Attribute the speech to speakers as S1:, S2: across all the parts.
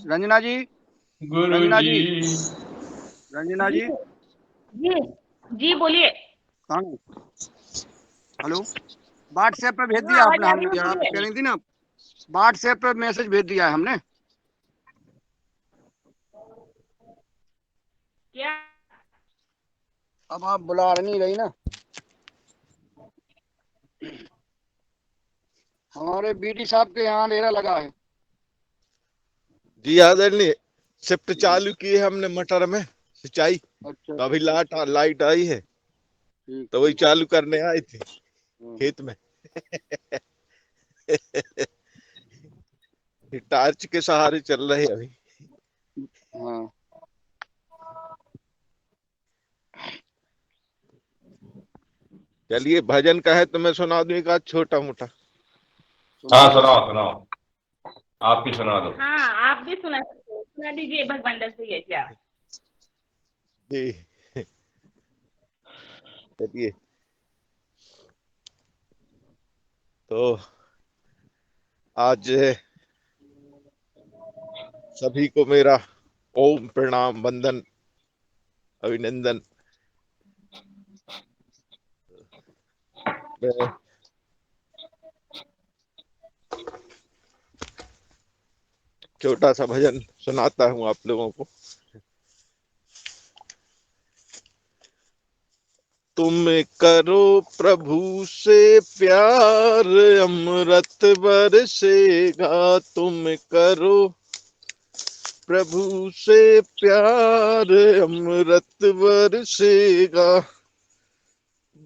S1: रंजना जी,
S2: गुरु
S1: रंजना
S2: जी।
S1: जी, रंजना
S3: जी
S1: जी,
S3: जी जी बोलिए।
S1: कहाँ हैं? हेलो। व्हाट्सएप पे भेज
S3: हाँ,
S1: दिया
S3: आवाज
S1: आपने,
S3: आ रही
S1: हमने
S3: है,
S1: आप कह
S3: बोलिए।
S1: रही थी ना। व्हाट्सएप पे मैसेज भेज दिया है हमने।
S3: क्या?
S1: अब आप बुला नहीं रही ना। हमारे बीडी साहब के यहाँ अंधेरा लगा है।
S4: जी आदरणीय, शिफ्ट चालू की है हमने मटर में सिंचाई।
S1: अच्छा,
S4: तो अभी लाइट आई है,
S1: ठीक
S4: तो वही
S1: ठीक।
S4: चालू करने आए थे
S1: हाँ,
S4: खेत में। ये टार्च के सहारे चल रहे हैं अभी।
S1: हाँ।
S4: चलिए, भजन का है तो मैं सुना दूं एक आध छोटा मोटा।
S2: हाँ,
S1: सुनाइए।
S2: सुनाओ सुनाओ। आप ही सुना दो।
S3: हाँ, आप भी सुना सकते हो, सुना दीजिए भगवान दस भैया क्या।
S4: जी चलिए। तो आज सभी को मेरा ओम प्रणाम वंदन अभिनंदन। मैं छोटा सा भजन सुनाता हूँ आप लोगों को। तुम करो प्रभु से प्यार, अमृत बरसेगा। तुम करो प्रभु से प्यार, अमृत बरसेगा।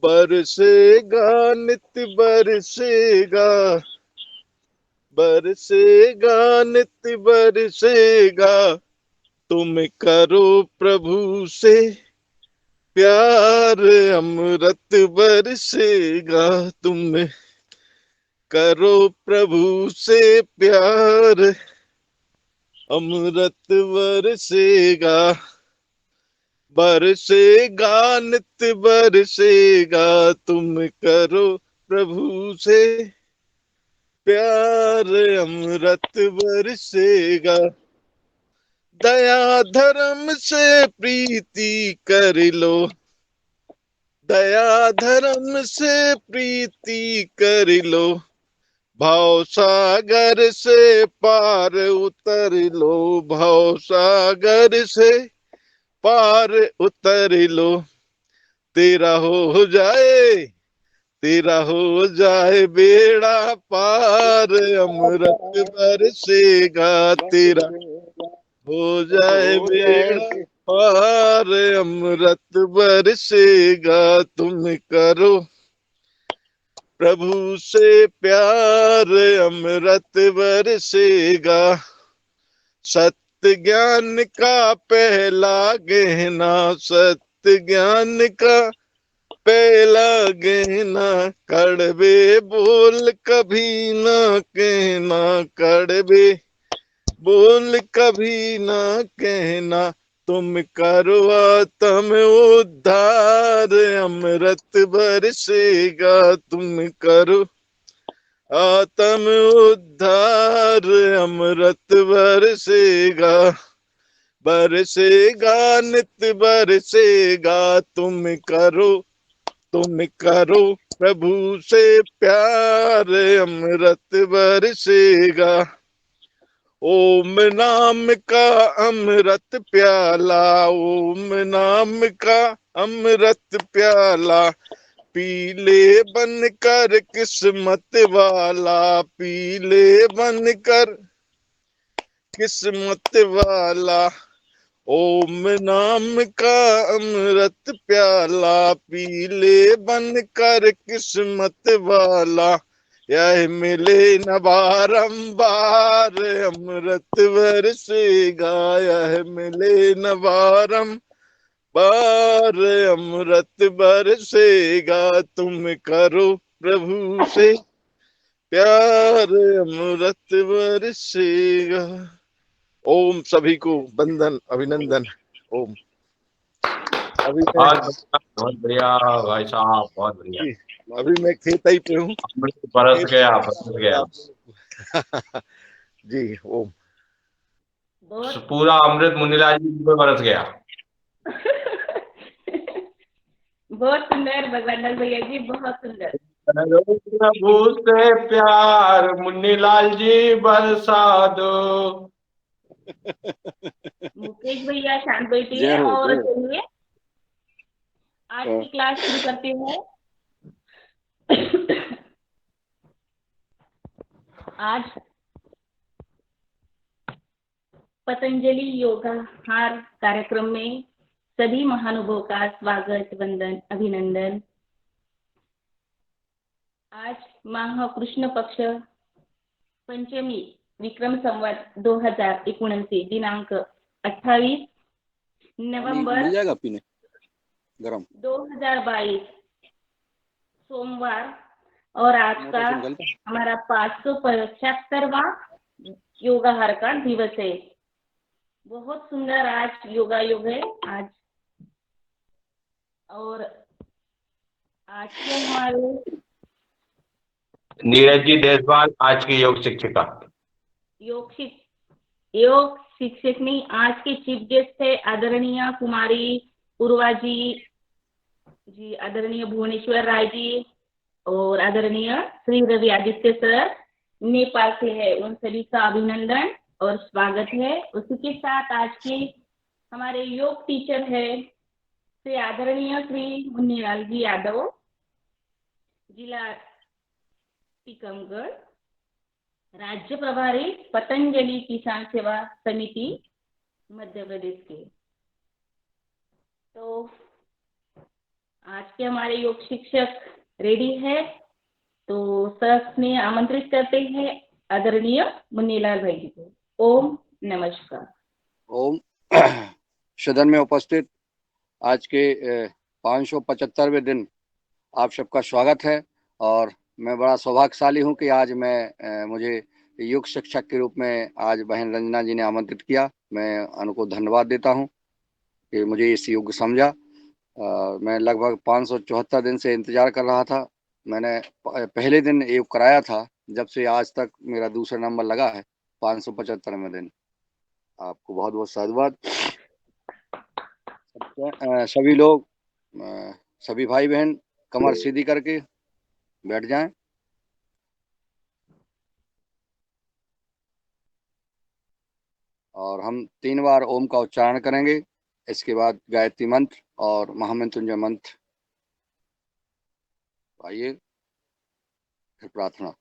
S4: बरसेगा नित बरसेगा, बरसेगा नित बरसेगा। तुम करो प्रभु से प्यार, अमृत बरसेगा। तुम करो प्रभु से प्यार, अमृत बरसेगा। बरसेगा नित बरसेगा। तुम करो प्रभु से प्यार, अमृत बरसेगा। दया धर्म से प्रीति कर लो, दया धर्म से प्रीति कर लो। भाव सागर से पार उतर लो, भाव सागर से पार उतर लो। तेरा हो जाए, तेरा हो जाए बेड़ा पार, अमृत बरसेगा। तेरा हो जाए
S1: हो जाए
S4: बेड़ा पार, अमृत बरसेगा। तुम करो प्रभु से प्यार, अमृत बरसेगा। सत्य ज्ञान का पहला गहना, सत्य ज्ञान का पहला गहना। कड़वे बोल कभी ना कहना, कड़वे बोल कभी ना कहना। तुम करो आत्म उद्धार, अमृत बरसेगा। तुम करो आत्म उद्धार, अमृत बरसेगा। बरसेगा नित बरसेगा। तुम करो प्रभु से प्यार, अमृत बरसेगा। ओम नाम का अमृत प्याला, ओम नाम का अमृत प्याला। पीले बनकर किस्मत वाला, पीले बनकर किस्मत वाला। ओम नाम का अमृत प्याला, पीले बनकर किस्मत वाला। यह मिले न बारंबार, अमृत बरसेगा। यह मिले न बारंबार, अमृत बरसेगा। तुम करो प्रभु से प्यार, अमृत बरसेगा। ओम सभी को वंदन अभिनंदन। ओम। अभी मैं
S2: बहुत बढ़िया, बहुत बढ़िया भाई साहब, बहुत बढ़िया।
S4: अभी मैं खेत ही पे हूँ।
S2: अमृत बरस
S4: खेत
S2: गया, बरस गया।
S4: जी ओम।
S3: बहुत
S2: पूरा अमृत मुन्नीलाल जी पे बरस गया।
S3: बहुत सुंदर भगवान दास भैया जी, बहुत सुंदर।
S2: करो प्रभु से प्यार मुन्नीलाल जी बरसा दो।
S3: मुकेश भैया शांत बैठिए
S1: जय हो
S3: और
S1: जय हो।
S3: चलिए आज की क्लास शुरू करते हैं। आज पतंजलि योगाहार कार्यक्रम में सभी महानुभावों का स्वागत, वंदन, अभिनंदन। आज माह कृष्ण पक्ष पंचमी विक्रम संवत 2079 दिनांक 28 नवंबर
S1: मिल जाएगा पीने गरम
S3: 2022 सोमवार और आज
S1: मोटर
S3: का
S1: से निकलता है।
S3: हमारा 575वां योगाहार का दिवस है। बहुत सुंदर आज योगा योग है आज। और आज के हमारे
S2: नीरज जी देशवाल आज की योग शिक्षिका।
S3: योग शिक्षक नहीं, आज के चीफ गेस्ट है आदरणीय कुमारी पूर्वा जी, आदरणीय भुवनेश्वर राय जी और आदरणीय श्री रवि आदित्य सर नेपाल से है। उन सभी का अभिनंदन और स्वागत है। उसी के साथ आज के हमारे योग टीचर है श्री आदरणीय श्री मुन्नीलाल जी यादव, जिला टीकमगढ़, राज्य प्रभारी पतंजलि किसान सेवा समिति मध्य प्रदेश के। तो आज के हमारे योग शिक्षक रेडी है, तो सर ने आमंत्रित करते हैं आदरणीय मुन्नीलाल भाई जी को। ओम नमस्कार।
S1: ओम। सदन में उपस्थित आज के 575वें दिन आप सबका स्वागत है। और मैं बड़ा सौभाग्यशाली हूं कि आज मुझे योग शिक्षक के रूप में आज बहन रंजना जी ने आमंत्रित किया। मैं उनको धन्यवाद देता हूं कि मुझे इस योग समझा। मैं लगभग 574 दिन से इंतजार कर रहा था। मैंने पहले दिन योग कराया था, जब से आज तक मेरा दूसरा नंबर लगा है 575वें दिन। आपको बहुत बहुत साधुवाद। सभी लोग, सभी भाई बहन कमर सीधी करके बैठ जाएं। और हम 3 बार ओम का उच्चारण करेंगे। इसके बाद गायत्री मंत्र और महामृत्युंजय मंत्र। आइए फिर प्रार्थना।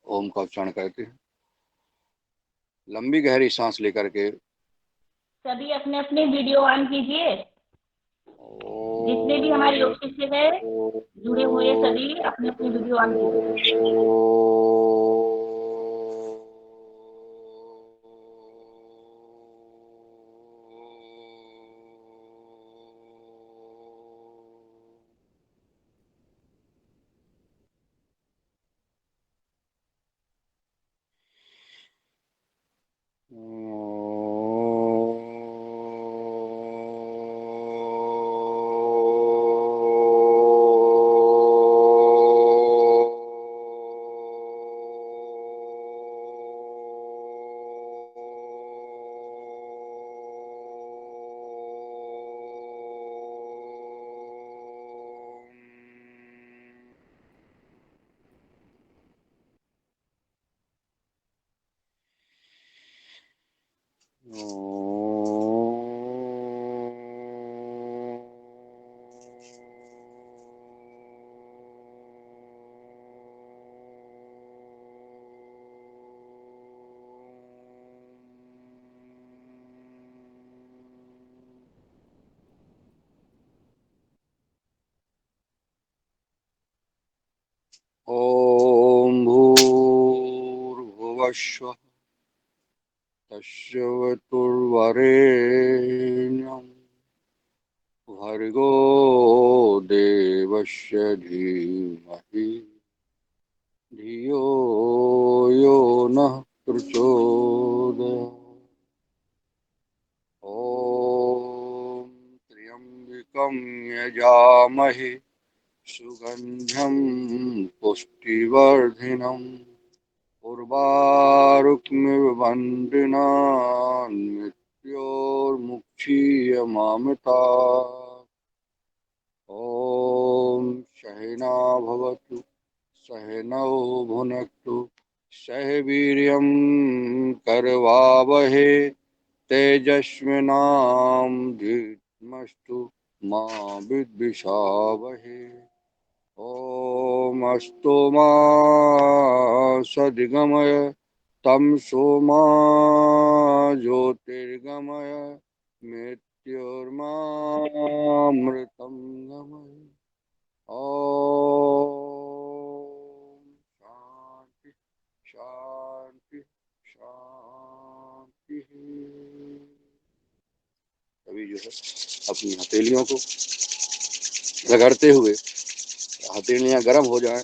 S1: ओम का उच्चारण करते हैं। लंबी गहरी सांस लेकर के
S3: सभी अपने अपने वीडियो ऑन कीजिए। जितने भी हमारे योग शिक्षक है जुड़े हुए सभी अपने अपने वीडियो ऑन कीजिए।
S1: ओम भूर्भुवस्सुः तस्वितुर्वरेण्यं भर्गो देवस्य धीमहि धियो यो नः प्रचोदयात्। ॐ त्र्यम्बकं यजामहे सुगन्धिं पुष्टिवर्धिनम् उर्वारुक्मिव बन्दिनान् मृत्योर्मुक्षीयमामृता। ॐ सहना भवतु सहनौ भुनक्तु सह वीर्यं करवावहे तेजस्विनामस्तु मा विद्विषावहे। ॐ अस्तु मा सद्गमय तमसो मा ज्योतिर्गमय मृत्योर्मामृतं गमय। ॐ शांति शांति शांति। अभी जो है अपनी हथेलियों को रगड़ते हुए हथेलियां गर्म हो जाएं,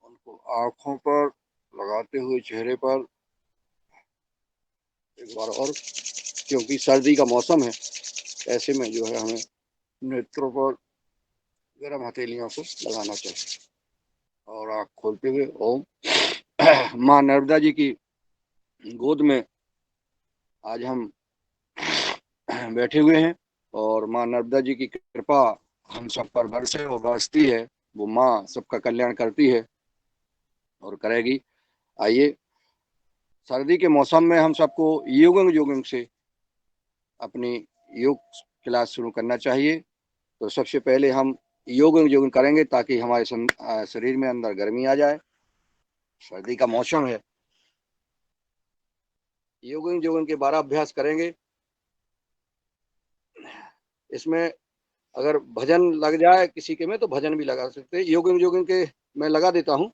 S1: उनको आंखों पर लगाते हुए चेहरे पर एक बार और, क्योंकि सर्दी का मौसम है, ऐसे में जो है हमें नेत्रों पर गर्म हथेलियों को लगाना चाहिए। और आंख खोलते हुए ओम। माँ नर्मदा जी की गोद में आज हम बैठे हुए हैं और माँ नर्मदा जी की कृपा हम सब पर बरसे और बरसती है। वो माँ सबका कल्याण करती है और करेगी। आइए, सर्दी के मौसम में हम सबको योगंग योगंग से अपनी योग क्लास शुरू करना चाहिए। तो सबसे पहले हम योगंग योगंग करेंगे ताकि हमारे शरीर में अंदर गर्मी आ जाए। सर्दी का मौसम है, योगंग योगंग के 12 अभ्यास करेंगे। इसमें अगर भजन लग जाए किसी के में तो भजन भी लगा सकते हैं। योगंग योगंग के मैं लगा देता हूँ,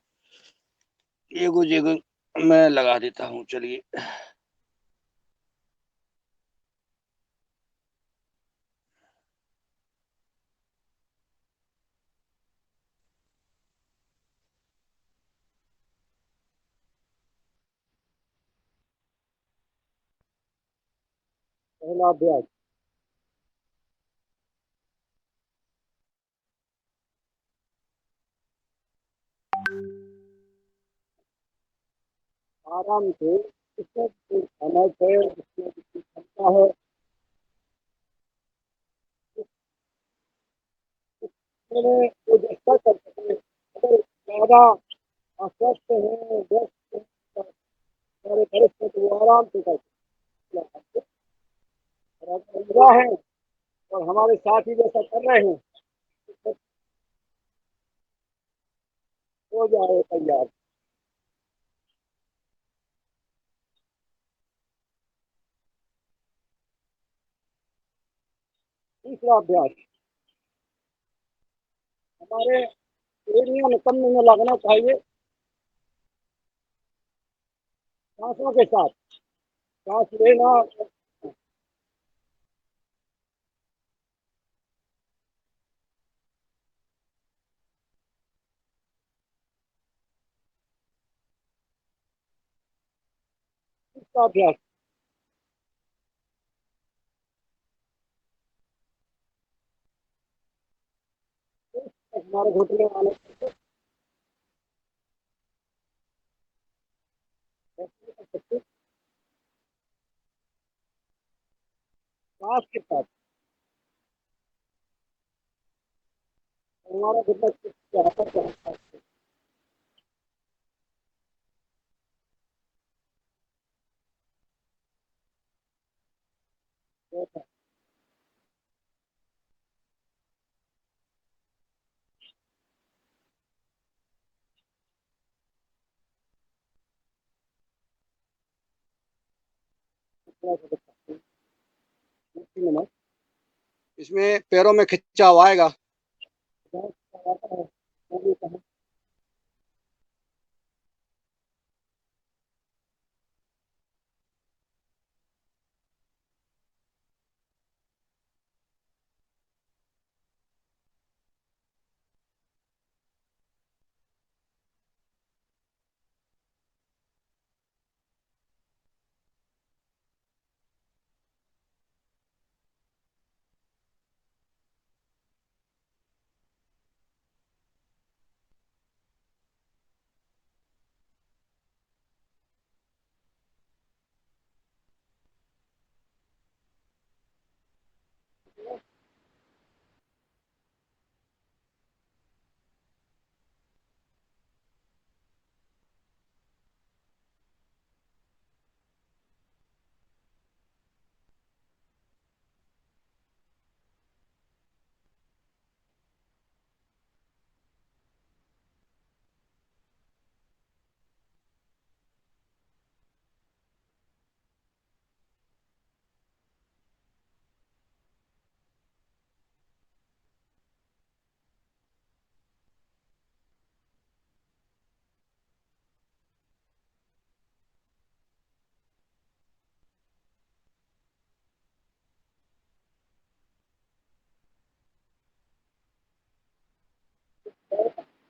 S1: योगंग योगंग मैं लगा देता हूँ। चलिए, पहला अभ्यास, आराम से, इसमें कोई समय है, इसमें कितनी क्षमता है, इसमें कोई डिस्कस कर सके। अगर ज्यादा अस्वस्थ है, व्यस्त है, हमारे वरिष्ठ है, तो वो आराम से कर सकते हैं। और अगर युवा है और हमारे साथी जैसा कर रहे हैं तो हो जाए तैयार। तीसरा अभ्यास, हमारे एड़ियां निकलने में लगना चाहिए सांसों के साथ। सांस लेना, इसका अभ्यास, हमारे घुटने वाले सांस के साथ हमारा घुटना यहाँ पर चढ़ता है। इसमें पैरों में खिंचाव आएगा।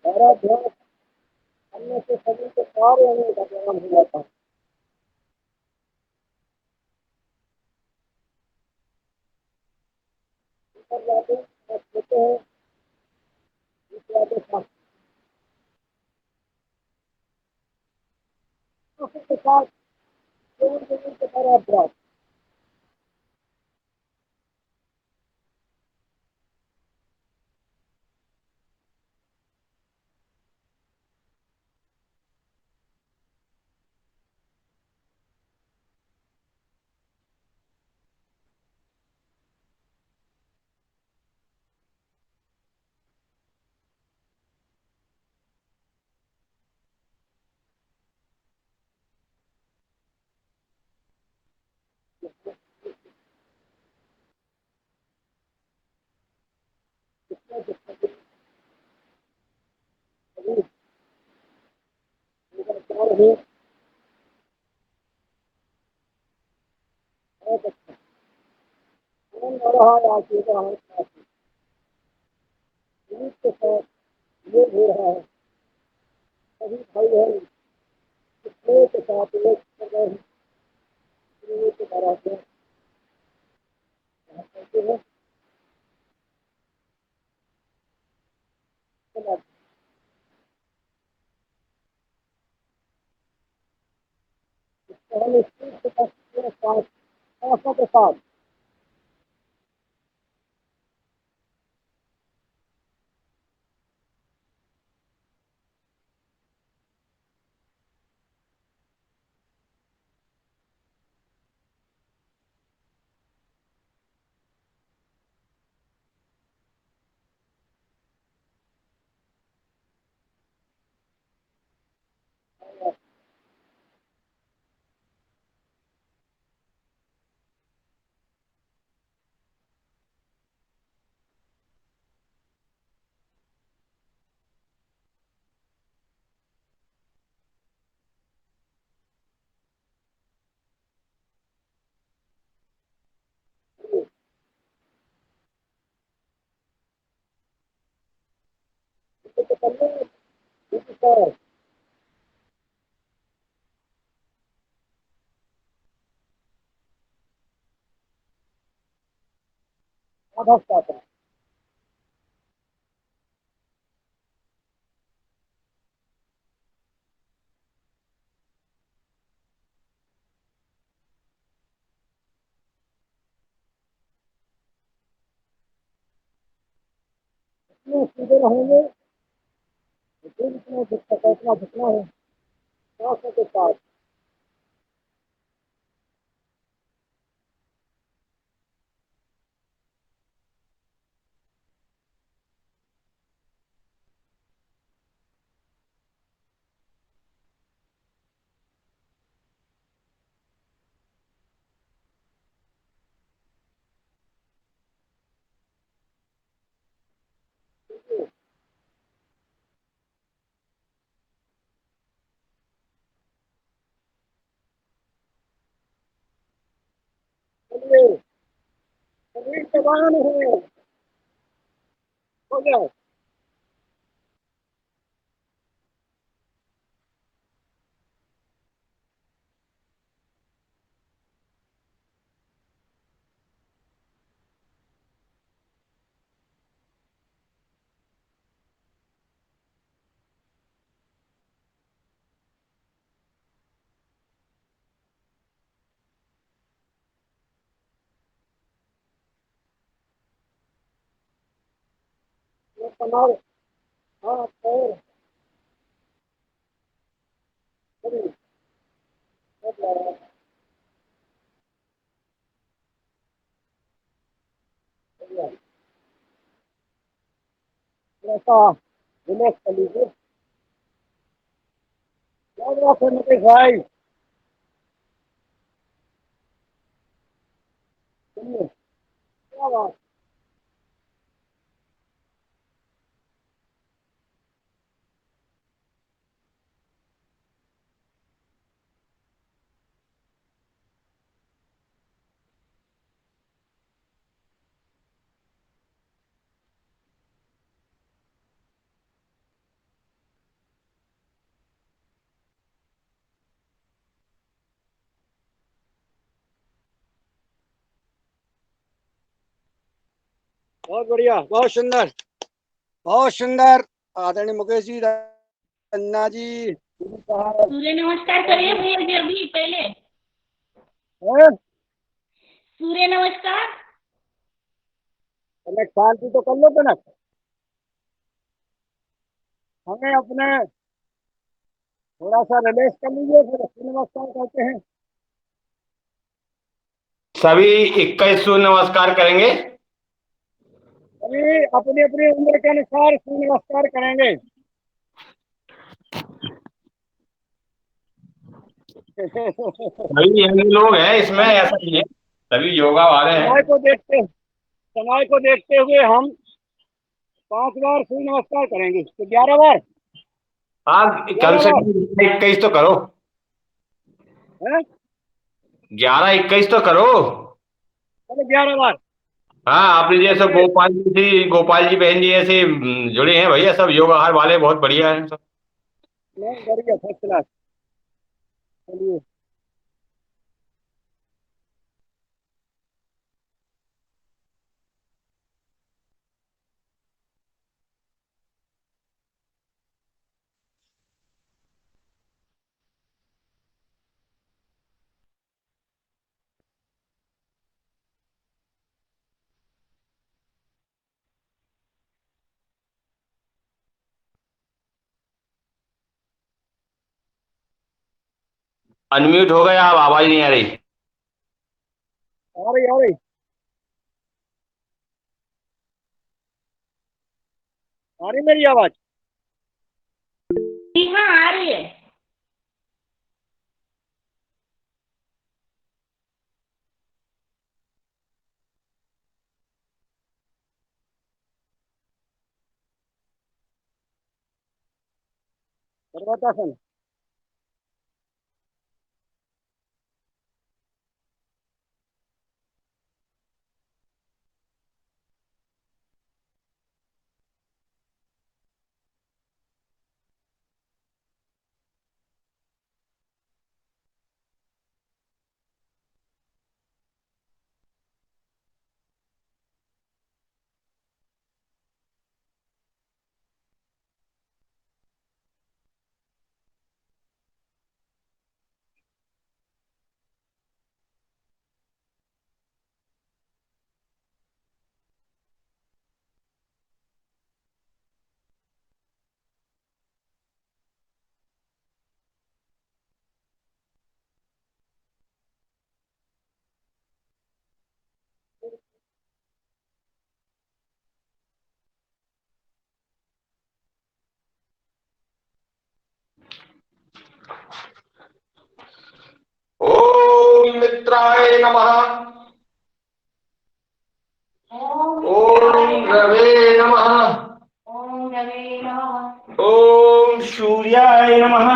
S1: हमारा ध्यान अन्य से शरीर के सारे अंगों का व्यायाम हो जाता है। ऊपर जाते हैं, आप लेते हैं, नीचे आते हैं, सांसों के साथ जोड़ जमीन के सारा अभ्यास। शरीर लगातार है, बहुत अच्छा आनंद आ रहा है। आज योगा हमारे साथ शरीर के साथ योग हो रहा है। सभी भाई बहन स्नेह के साथ योग कर रहे हैं। स्नेह के द्वारा अभ्यास करते हैं। पहले स्पीड के साथ सांसों के साथ तो करने में आधा पाता है। इतने सीधे रहेंगे, दिल इतना झुकता है, इतना झुकना है सांसों के साथ। चलिए, शरीर जवान है, हो जाए। कमाल। हाँ और सभी सब लगा। बढ़िया। थोड़ा सा रिलैक्स कर लीजिए। याद रखो मुकेश भाई। सुनिए क्या बात। बहुत बढ़िया, बहुत सुंदर, बहुत सुंदर। आदरणीय मुकेश जी, रन्ना जी,
S3: सूर्य नमस्कार करिए भैया जी अभी पहले।
S1: हैं?
S3: सूर्य नमस्कार।
S1: कनक शांति तो कर लो कनक। हमें अपने थोड़ा सा रिलैक्स कर लीजिए, फिर नमस्कार करते हैं।
S2: सभी 21 सूर्य नमस्कार करेंगे।
S1: अभी अपनी अपनी उम्र के अनुसार सूर्य नमस्कार करेंगे।
S2: सभी यंग लोग हैं इसमें, ऐसा नहीं है, सभी योगा वाले
S1: समय
S2: हैं।
S1: को देखते समय को देखते हुए हम 5 बार सूर्य नमस्कार करेंगे, तो 11 बार।
S2: हाँ, कम
S1: 11
S2: से
S1: बार
S2: कम 21 तो करो।
S1: है।
S2: 11-21 तो करो।
S1: चलो 11 बार।
S2: हाँ, आपने जैसे
S1: चलिए।
S2: गोपाल जी बहन जी ऐसे जुड़े हैं भैया, सब योगाहार वाले बहुत बढ़िया हैं सब।
S1: नहीं, बढ़िया, फर्स्ट क्लास। चलिए।
S2: अनम्यूट हो गया, अब आवाज नहीं आ रही।
S1: आ रही, आ रही। आ रही मेरी आवाज।
S3: जी हाँ आ रही है।
S1: पर्वतासन।
S2: ओम मित्राय नमः। ओम रवे नमः।
S3: ओम रवे नमः।
S2: ओम सूर्याय नमः।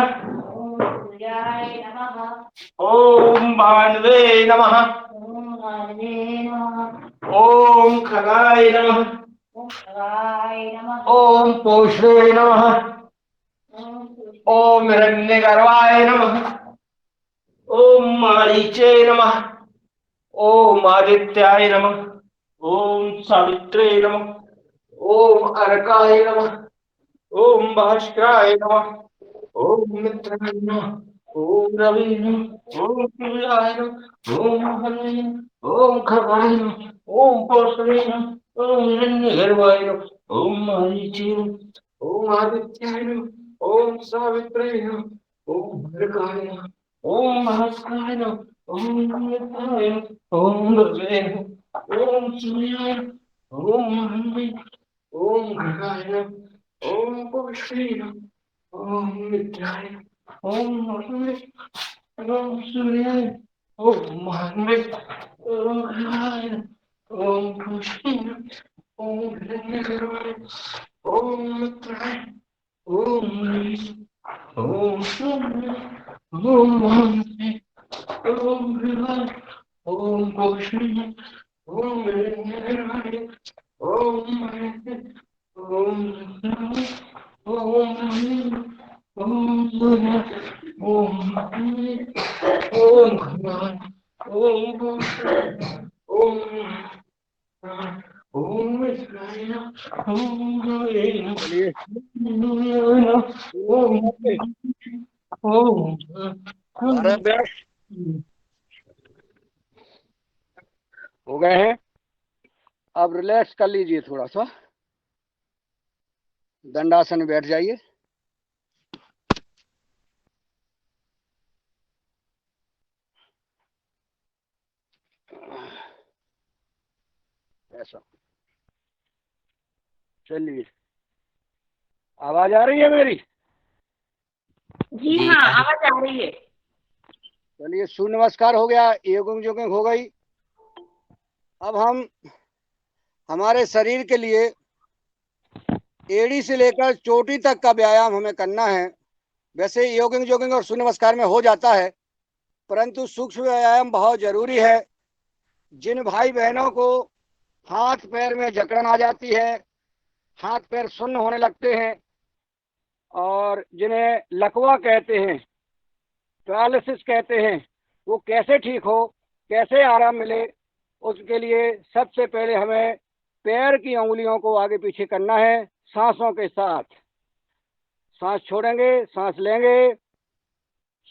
S3: ओम सूर्याय नमः।
S2: ओम भानवे नमः।
S3: ओम भानवे नमः।
S2: ओम खगाय नमः।
S3: ओम शिवाय नमः।
S2: ओम पोषणे नमः।
S3: ओम
S2: ओम हिरण्यगर्भाय नमः। ओम मारीचे नमः। ओम आदित्याय नमः। ओम सावित्रे नमः। ओम अर्काय नमः। ओम भास्कराय नमः। ओम मित्राय नमः। ओम रवि नमः। ओम सूर्याय नमः। ओम हनुमते नमः। ओम खगाय नमः। ओम पौषणे नमः। ओम हिरण्यगर्भाय नमः। ओम मरीचिन, ओम आदित्याय, ओम सावित्र्य, ओम भद्रकाय, ओम भास्कराय, ओम नमः, ओम दुर्गे, ओम सूर्याय, ओम हनुमते, ओम घटाय, ओम पुष्टे, ओम मित्राय, ओम नमः, ओम सूर्याय, ओम हनुमते, ओम घटाय, ओम पुष्टे, ओम हिरण्यगर्भाय, ओम मित्राय, ओम हनुमते, ओम सूर्याय, ओम हनुमते, ओम घटाय, ओम पुष्टे, ओम हिरण्यगर्भाय, ओम हनुमते, ओम मित्राय, ओम हनुमते, ओम सूर्याय, ओम हनुमते, ओम घटाय, ओम पुष्टे, ओम ओम मित्राय, ओम हनुमते,
S1: चलिए भारत व्यास हो गए हैं। अब रिलैक्स कर लीजिए, थोड़ा सा दंडासन में बैठ जाइए। ऐसा, चलिए, आवाज आ रही है मेरी?
S3: जी हाँ, आवाज आ रही है।
S1: चलिए, सूर्य नमस्कार हो गया, योगिंग जोगिंग हो गई। अब हम हमारे शरीर के लिए एड़ी से लेकर चोटी तक का व्यायाम हमें करना है। वैसे योगिंग जोगिंग और सूर्य नमस्कार में हो जाता है, परंतु सूक्ष्म व्यायाम बहुत जरूरी है। जिन भाई बहनों को हाथ पैर में जकड़न आ जाती है, हाथ पैर सुन्न होने लगते हैं, और जिन्हें लकवा कहते हैं, पैरालिसिस कहते हैं, वो कैसे ठीक हो, कैसे आराम मिले, उसके लिए सबसे पहले हमें पैर की उंगलियों को आगे पीछे करना है, सांसों के साथ। सांस छोड़ेंगे, सांस लेंगे,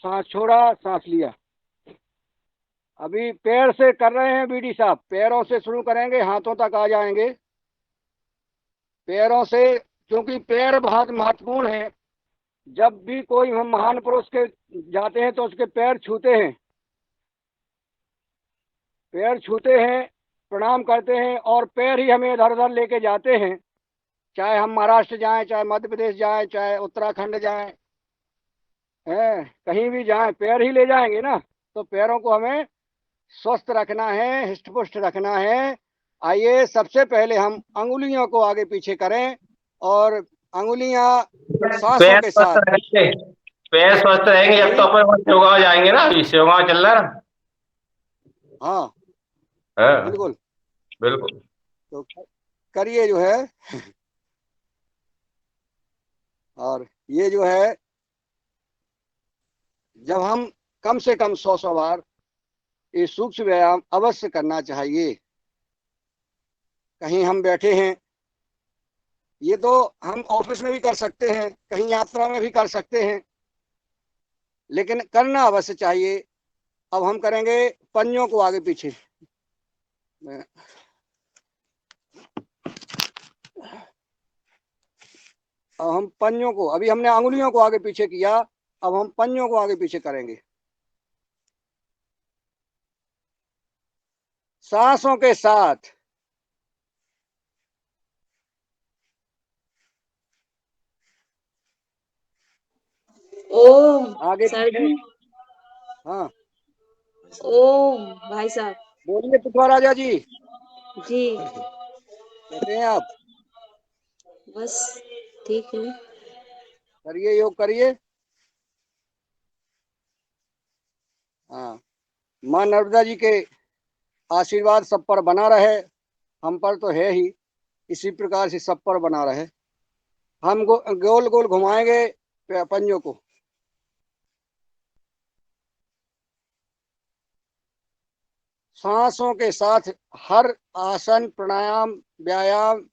S1: सांस छोड़ा, सांस लिया। अभी पैर से कर रहे हैं बीडी साहब, पैरों से शुरू करेंगे, हाथों तक आ जाएंगे। पैरों से, क्योंकि पैर बहुत महत्वपूर्ण है। जब भी कोई हम महान पुरुष के जाते हैं तो उसके पैर छूते हैं, पैर छूते हैं, प्रणाम करते हैं, और पैर ही हमें इधर उधर लेके जाते हैं। चाहे हम महाराष्ट्र जाएं, चाहे मध्य प्रदेश जाएं, चाहे उत्तराखंड जाएं, हैं, कहीं भी जाएं, पैर ही ले जाएंगे ना। तो पैरों को हमें स्वस्थ रखना है, हिष्ट पुष्ट रखना है। आइए, सबसे पहले हम अंगुलियों को आगे पीछे करें, और अंगुलियां सांसों
S2: पैर
S1: के
S2: स्वस्थ
S1: साथ।
S2: रहेंगे, पैर स्वस्थ रहेंगे जब तो अपन वहाँ योगा जाएंगे ना, इस योगा चल रहा है ना।
S1: हाँ,
S2: हाँ,
S1: बिल्कुल।
S2: बिल्कुल।
S1: तो करिए जो है, और ये जो है, जब हम कम से कम 100 बार ये सूक्ष्म व्यायाम अवश्य करना चाहिए। कहीं हम बैठे हैं, ये तो हम ऑफिस में भी कर सकते हैं, कहीं यात्रा में भी कर सकते हैं, लेकिन करना अवश्य चाहिए। अब हम करेंगे पंजों को आगे पीछे। अब हम पंजों को, अभी हमने अंगुलियों को आगे पीछे किया, अब हम पंजों को आगे पीछे करेंगे, सांसों के साथ।
S5: ओम
S1: आगे
S5: सर
S1: पीछे।
S5: जी।
S1: हाँ,
S5: ओम भाई साहब
S1: बोलिए पुष्पा राजा जी,
S5: जी।
S1: कैसे हैं आप?
S5: बस ठीक है।
S1: करिए, योग करिए। हाँ, माँ नर्मदा जी के आशीर्वाद सब पर बना रहे, हम पर तो है ही, इसी प्रकार से सब पर बना रहे। हम गोल गोल घुमाएंगे पंजों को। सांसों के साथ हर आसन, प्राणायाम, व्यायाम,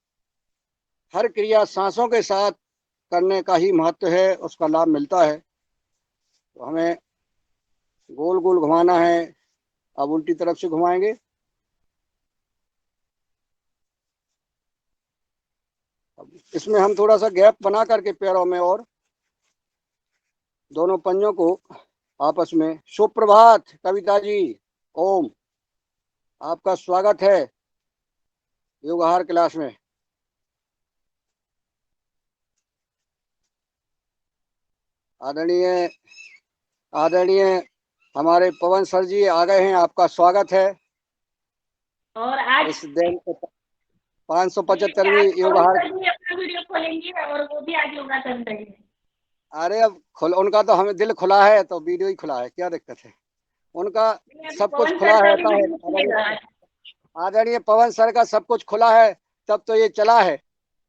S1: हर क्रिया सांसों के साथ करने का ही महत्व है, उसका लाभ मिलता है। तो हमें गोल गोल घुमाना है। अब उल्टी तरफ से घुमाएंगे, इसमें हम थोड़ा सा गैप बना करके पैरों में और दोनों पंजों को आपस में। सुप्रभात कविता जी, ओम, आपका स्वागत है योगाहार क्लास में। आदरणीय आदरणीय हमारे पवन सर जी आ गए हैं, आपका स्वागत है
S3: और आज
S1: इस दिन 575वीं
S3: आज पवन
S1: योगाहार।
S3: सर जी अपना वीडियो खोलेंगे और वो भी आज योगा कर रहे हैं।
S1: अरे अब उनका तो हमें दिल खुला है तो वीडियो ही खुला है, क्या दिक्कत है, उनका
S3: अभी
S1: सब कुछ
S3: पवन
S1: खुला
S3: सर का भी
S1: रहता है।
S3: वीडियो खुलेगा आज।
S1: आदरणीय पवन सर का सब कुछ खुला है, तब तो ये चला है,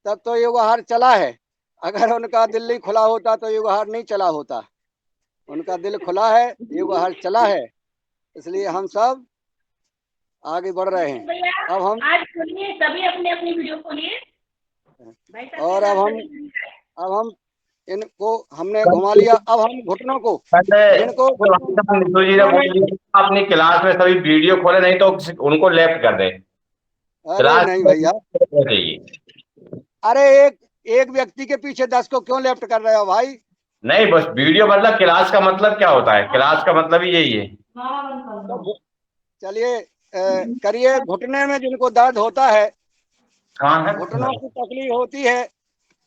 S1: तब तो योगाहार चला है। अगर उनका दिल नहीं खुला होता तो योगाहार नहीं चला होता। उनका दिल खुला है, योगाहार चला है, इसलिए हम सब आगे बढ़ रहे हैं।
S3: भैया
S1: अब हम
S3: आज खोलिए, सभी अपने अपनी वीडियो खोलिए। भाई साहब
S1: और
S3: के
S1: अब
S3: साथ
S1: हम
S3: सभी
S1: अब हम इनको हमने घुमा लिया। अब हम घुटनों को, जिनको
S2: नीतू जी ने
S1: घुटनों में,
S2: बोल दिया अपनी क्लास में सभी वीडियो खोले, नहीं तो उनको लेफ्ट कर दें
S1: अरे
S2: क्लास
S1: नहीं
S2: में
S1: भैया,
S2: चाहिए।
S1: अरे एक एक व्यक्ति के पीछे 10 को क्यों लेफ्ट कर रहे हो भाई?
S2: नहीं, बस वीडियो मतलब क्लास का मतलब क्या होता है, क्लास का मतलब ही यही है।
S1: तो चलिए करिए। घुटने में जिनको दर्द होता है,
S2: कहाँ है?
S1: घुटनों की तकलीफ होती है,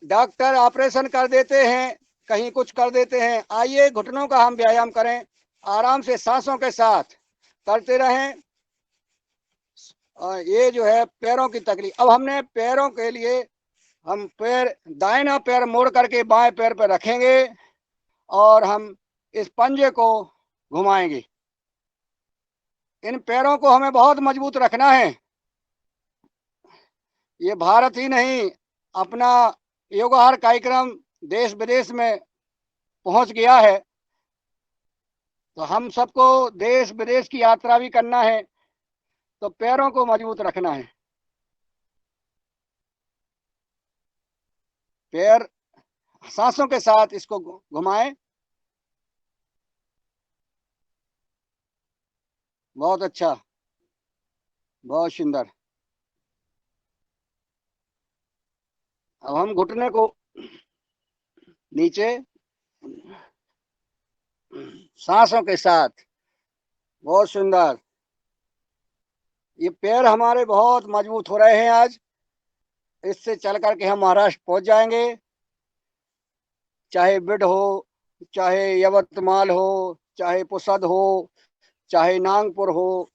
S1: डॉक्टर ऑपरेशन कर देते हैं, कहीं कुछ कर देते हैं। आइए घुटनों का हम व्यायाम करें, आराम से सांसों के साथ करते रहें। ये जो है पैरों की तकलीफ, अब हमने पैरों के लिए हम पैर, दाहिना पैर मोड़ करके बाएं पैर पर रखेंगे और हम इस पंजे को घुमाएंगे। इन पैरों को हमें बहुत मजबूत रखना है। ये भारत ही नहीं, अपना योगाहार कार्यक्रम देश विदेश में पहुंच गया है, तो हम सबको देश विदेश की यात्रा भी करना है, तो पैरों को मजबूत रखना है। पैर सांसों के साथ इसको घुमाएं। बहुत अच्छा, बहुत सुंदर। अब हम घुटने को नीचे सांसों के साथ, बहुत सुंदर। ये पैर हमारे बहुत मजबूत हो रहे हैं आज। इससे चल करके हम महाराष्ट्र पहुंच जाएंगे, चाहे बिड हो, चाहे यवतमाल हो, चाहे पुसद हो, चाहे नागपुर हो,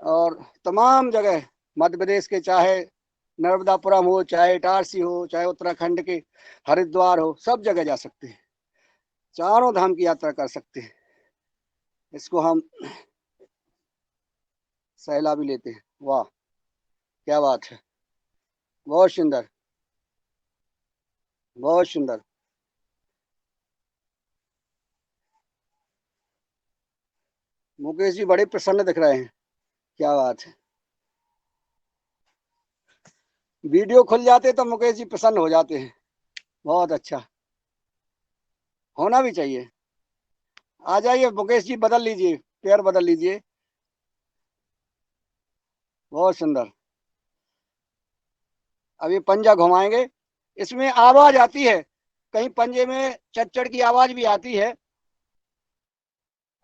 S1: और तमाम जगह मध्य प्रदेश के, चाहे नर्मदापुरम हो, चाहे इटारसी हो, चाहे उत्तराखंड के हरिद्वार हो, सब जगह जा सकते हैं, चारों धाम की यात्रा कर सकते हैं। इसको हम सहला भी लेते हैं। वाह, क्या बात है, बहुत सुंदर, बहुत सुंदर। मुकेश जी बड़े प्रसन्न दिख रहे हैं, क्या बात है। वीडियो खुल जाते तो मुकेश जी प्रसन्न हो जाते हैं, बहुत अच्छा, होना भी चाहिए। आ जाइए मुकेश जी, बदल लीजिए, पैर बदल लीजिए, बहुत सुंदर। अभी पंजा घुमाएंगे, इसमें आवाज आती है, कहीं पंजे में चच्चड़ की आवाज भी आती है।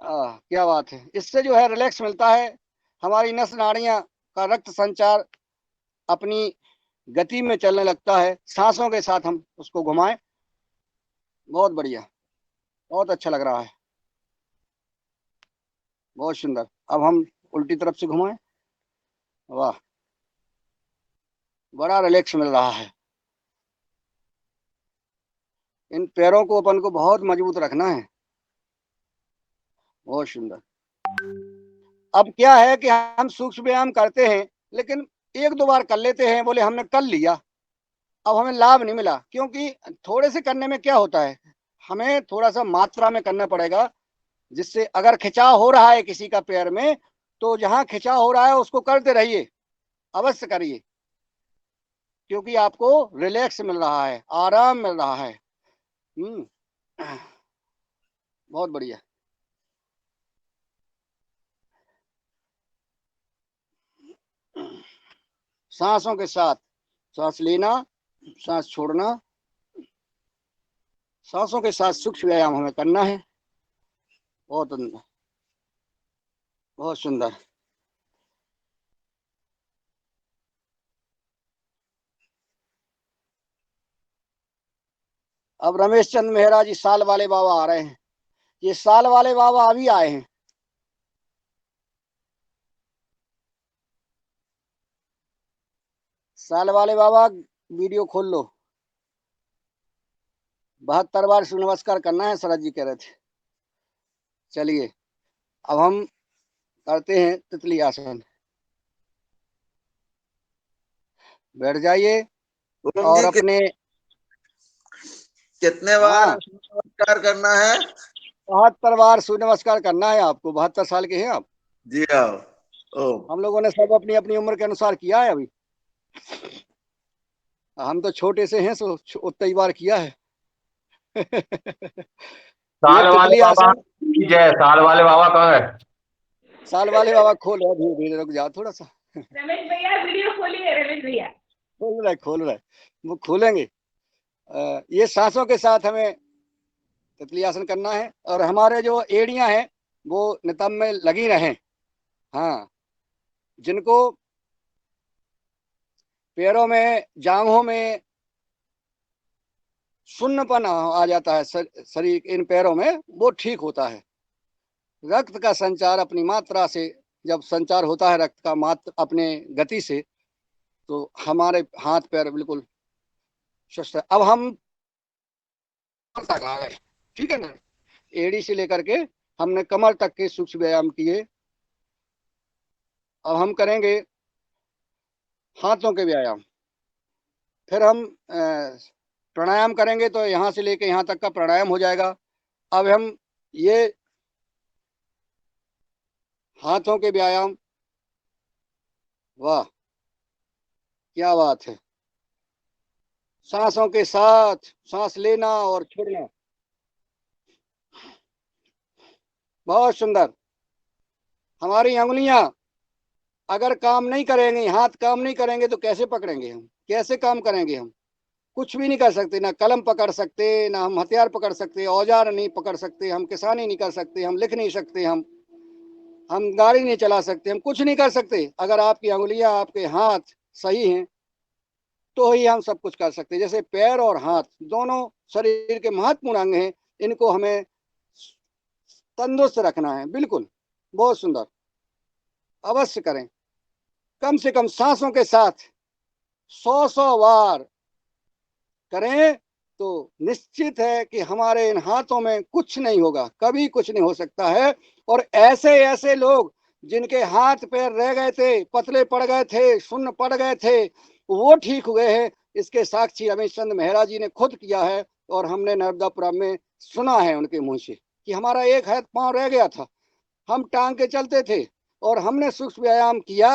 S1: क्या बात है, इससे जो है रिलैक्स मिलता है, हमारी नस नाड़ियां का रक्त संचार अपनी गति में चलने लगता है। सांसों के साथ हम उसको घुमाएं, बहुत बढ़िया, बहुत अच्छा लग रहा है, बहुत सुंदर। अब हम उल्टी तरफ से घुमाएं, वाह, बड़ा रिलैक्स मिल रहा है। इन पैरों को अपन को बहुत मजबूत रखना है, बहुत सुंदर। अब क्या है कि हम सूक्ष्म व्यायाम करते हैं, लेकिन एक दो बार कर लेते हैं, बोले हमने कर लिया, अब हमें लाभ नहीं मिला। क्योंकि थोड़े से करने में क्या होता है, हमें थोड़ा सा मात्रा में करना पड़ेगा, जिससे अगर खिंचाव हो रहा है किसी का पैर में, तो जहां खिंचाव हो रहा है उसको करते रहिए, अवश्य करिए, क्योंकि आपको रिलैक्स मिल रहा है, आराम मिल रहा है। बहुत बढ़िया। सांसों के साथ सांस लेना सांस छोड़ना, सांसों के साथ सूक्ष्म व्यायाम हमें करना है। बहुत बहुत सुंदर। अब रमेश चंद मेहरा जी साल वाले बाबा आ रहे हैं। ये साल वाले बाबा अभी आए हैं। साल वाले बाबा वीडियो खोल लो। 72 बार सूर्य नमस्कार करना है, शरद जी कह रहे थे। चलिए अब हम करते हैं तितली आसन। बैठ जाइए
S6: ओम
S1: और
S6: जी
S1: अपने
S6: कितने बार
S1: हाँ
S6: नमस्कार करना है?
S1: 72 बार सूर्य नमस्कार करना है आपको। 72 साल के हैं आप।
S6: जी आओ। ओम।
S1: हम लोगों ने सब अपनी अपनी उम्र के अनुसार किया है। अभी हम तो छोटे से हैं, सो उतना ही बार किया है। ये
S2: साल वाले
S1: तितली
S2: बाबा
S1: आसन।
S2: की जय। साल वाले बाबा कहाँ है?
S1: साल वाले बाबा खोलो, धीरे धीरे रुक जाओ थोड़ा सा।
S3: रमेश भैया वीडियो खोलिए, रमेश भैया।
S1: खोल रहे वो खोलेंगे। ये सांसों के साथ हमें तितली आसन करना है और हमारे जो एड़ियां हैं वो नितंब में लगी रहें। हाँ, जिनको पैरों में, जांघों में सुन्नपन आ जाता है शरीर इन पैरों में, वो ठीक होता है। रक्त का संचार अपनी मात्रा से जब संचार होता है रक्त का मात्र अपने गति से, तो हमारे हाथ पैर बिल्कुल स्वस्थ है। अब हम तक आ गए, ठीक है ना। एड़ी से लेकर के हमने कमर तक के सूक्ष्म व्यायाम किए। अब हम करेंगे हाथों के व्यायाम। फिर हम प्राणायाम करेंगे, तो यहाँ से लेके यहाँ तक का प्राणायाम हो जाएगा। अब हम ये हाथों के व्यायाम, वाह क्या बात है। सांसों के साथ सांस लेना और छोड़ना, बहुत सुंदर। हमारी अंगुलियां अगर काम नहीं करेंगी, हाथ काम नहीं करेंगे, तो कैसे पकड़ेंगे हम, कैसे काम करेंगे हम? कुछ भी नहीं कर सकते। ना कलम पकड़ सकते, ना हम हथियार पकड़ सकते, औजार नहीं पकड़ सकते, हम किसानी नहीं कर सकते, हम लिख नहीं सकते, हम गाड़ी नहीं चला सकते, हम कुछ नहीं कर सकते। अगर आपकी अंगुलियां, आपके हाथ सही हैं तो ही हम सब कुछ कर सकते हैं। जैसे पैर और हाथ दोनों शरीर के महत्वपूर्ण अंग हैं, इनको हमें तंदुरुस्त रखना है। बिल्कुल, बहुत सुंदर, अवश्य करें। कम से कम सांसों के साथ 100 बार करें तो निश्चित है कि हमारे इन हाथों में कुछ नहीं होगा, कभी कुछ नहीं हो सकता है। और ऐसे ऐसे लोग जिनके हाथ पैर रह गए थे, पतले पड़ गए थे, शून्य पड़ गए थे, वो ठीक हुए हैं। इसके साक्षी रमेश चंद मेहरा जी ने खुद किया है और हमने नर्मदापुरम में सुना है उनके मुंह से कि हमारा एक हाथ पांव रह गया था, हम टांग के चलते थे और हमने सूक्ष्म व्यायाम किया।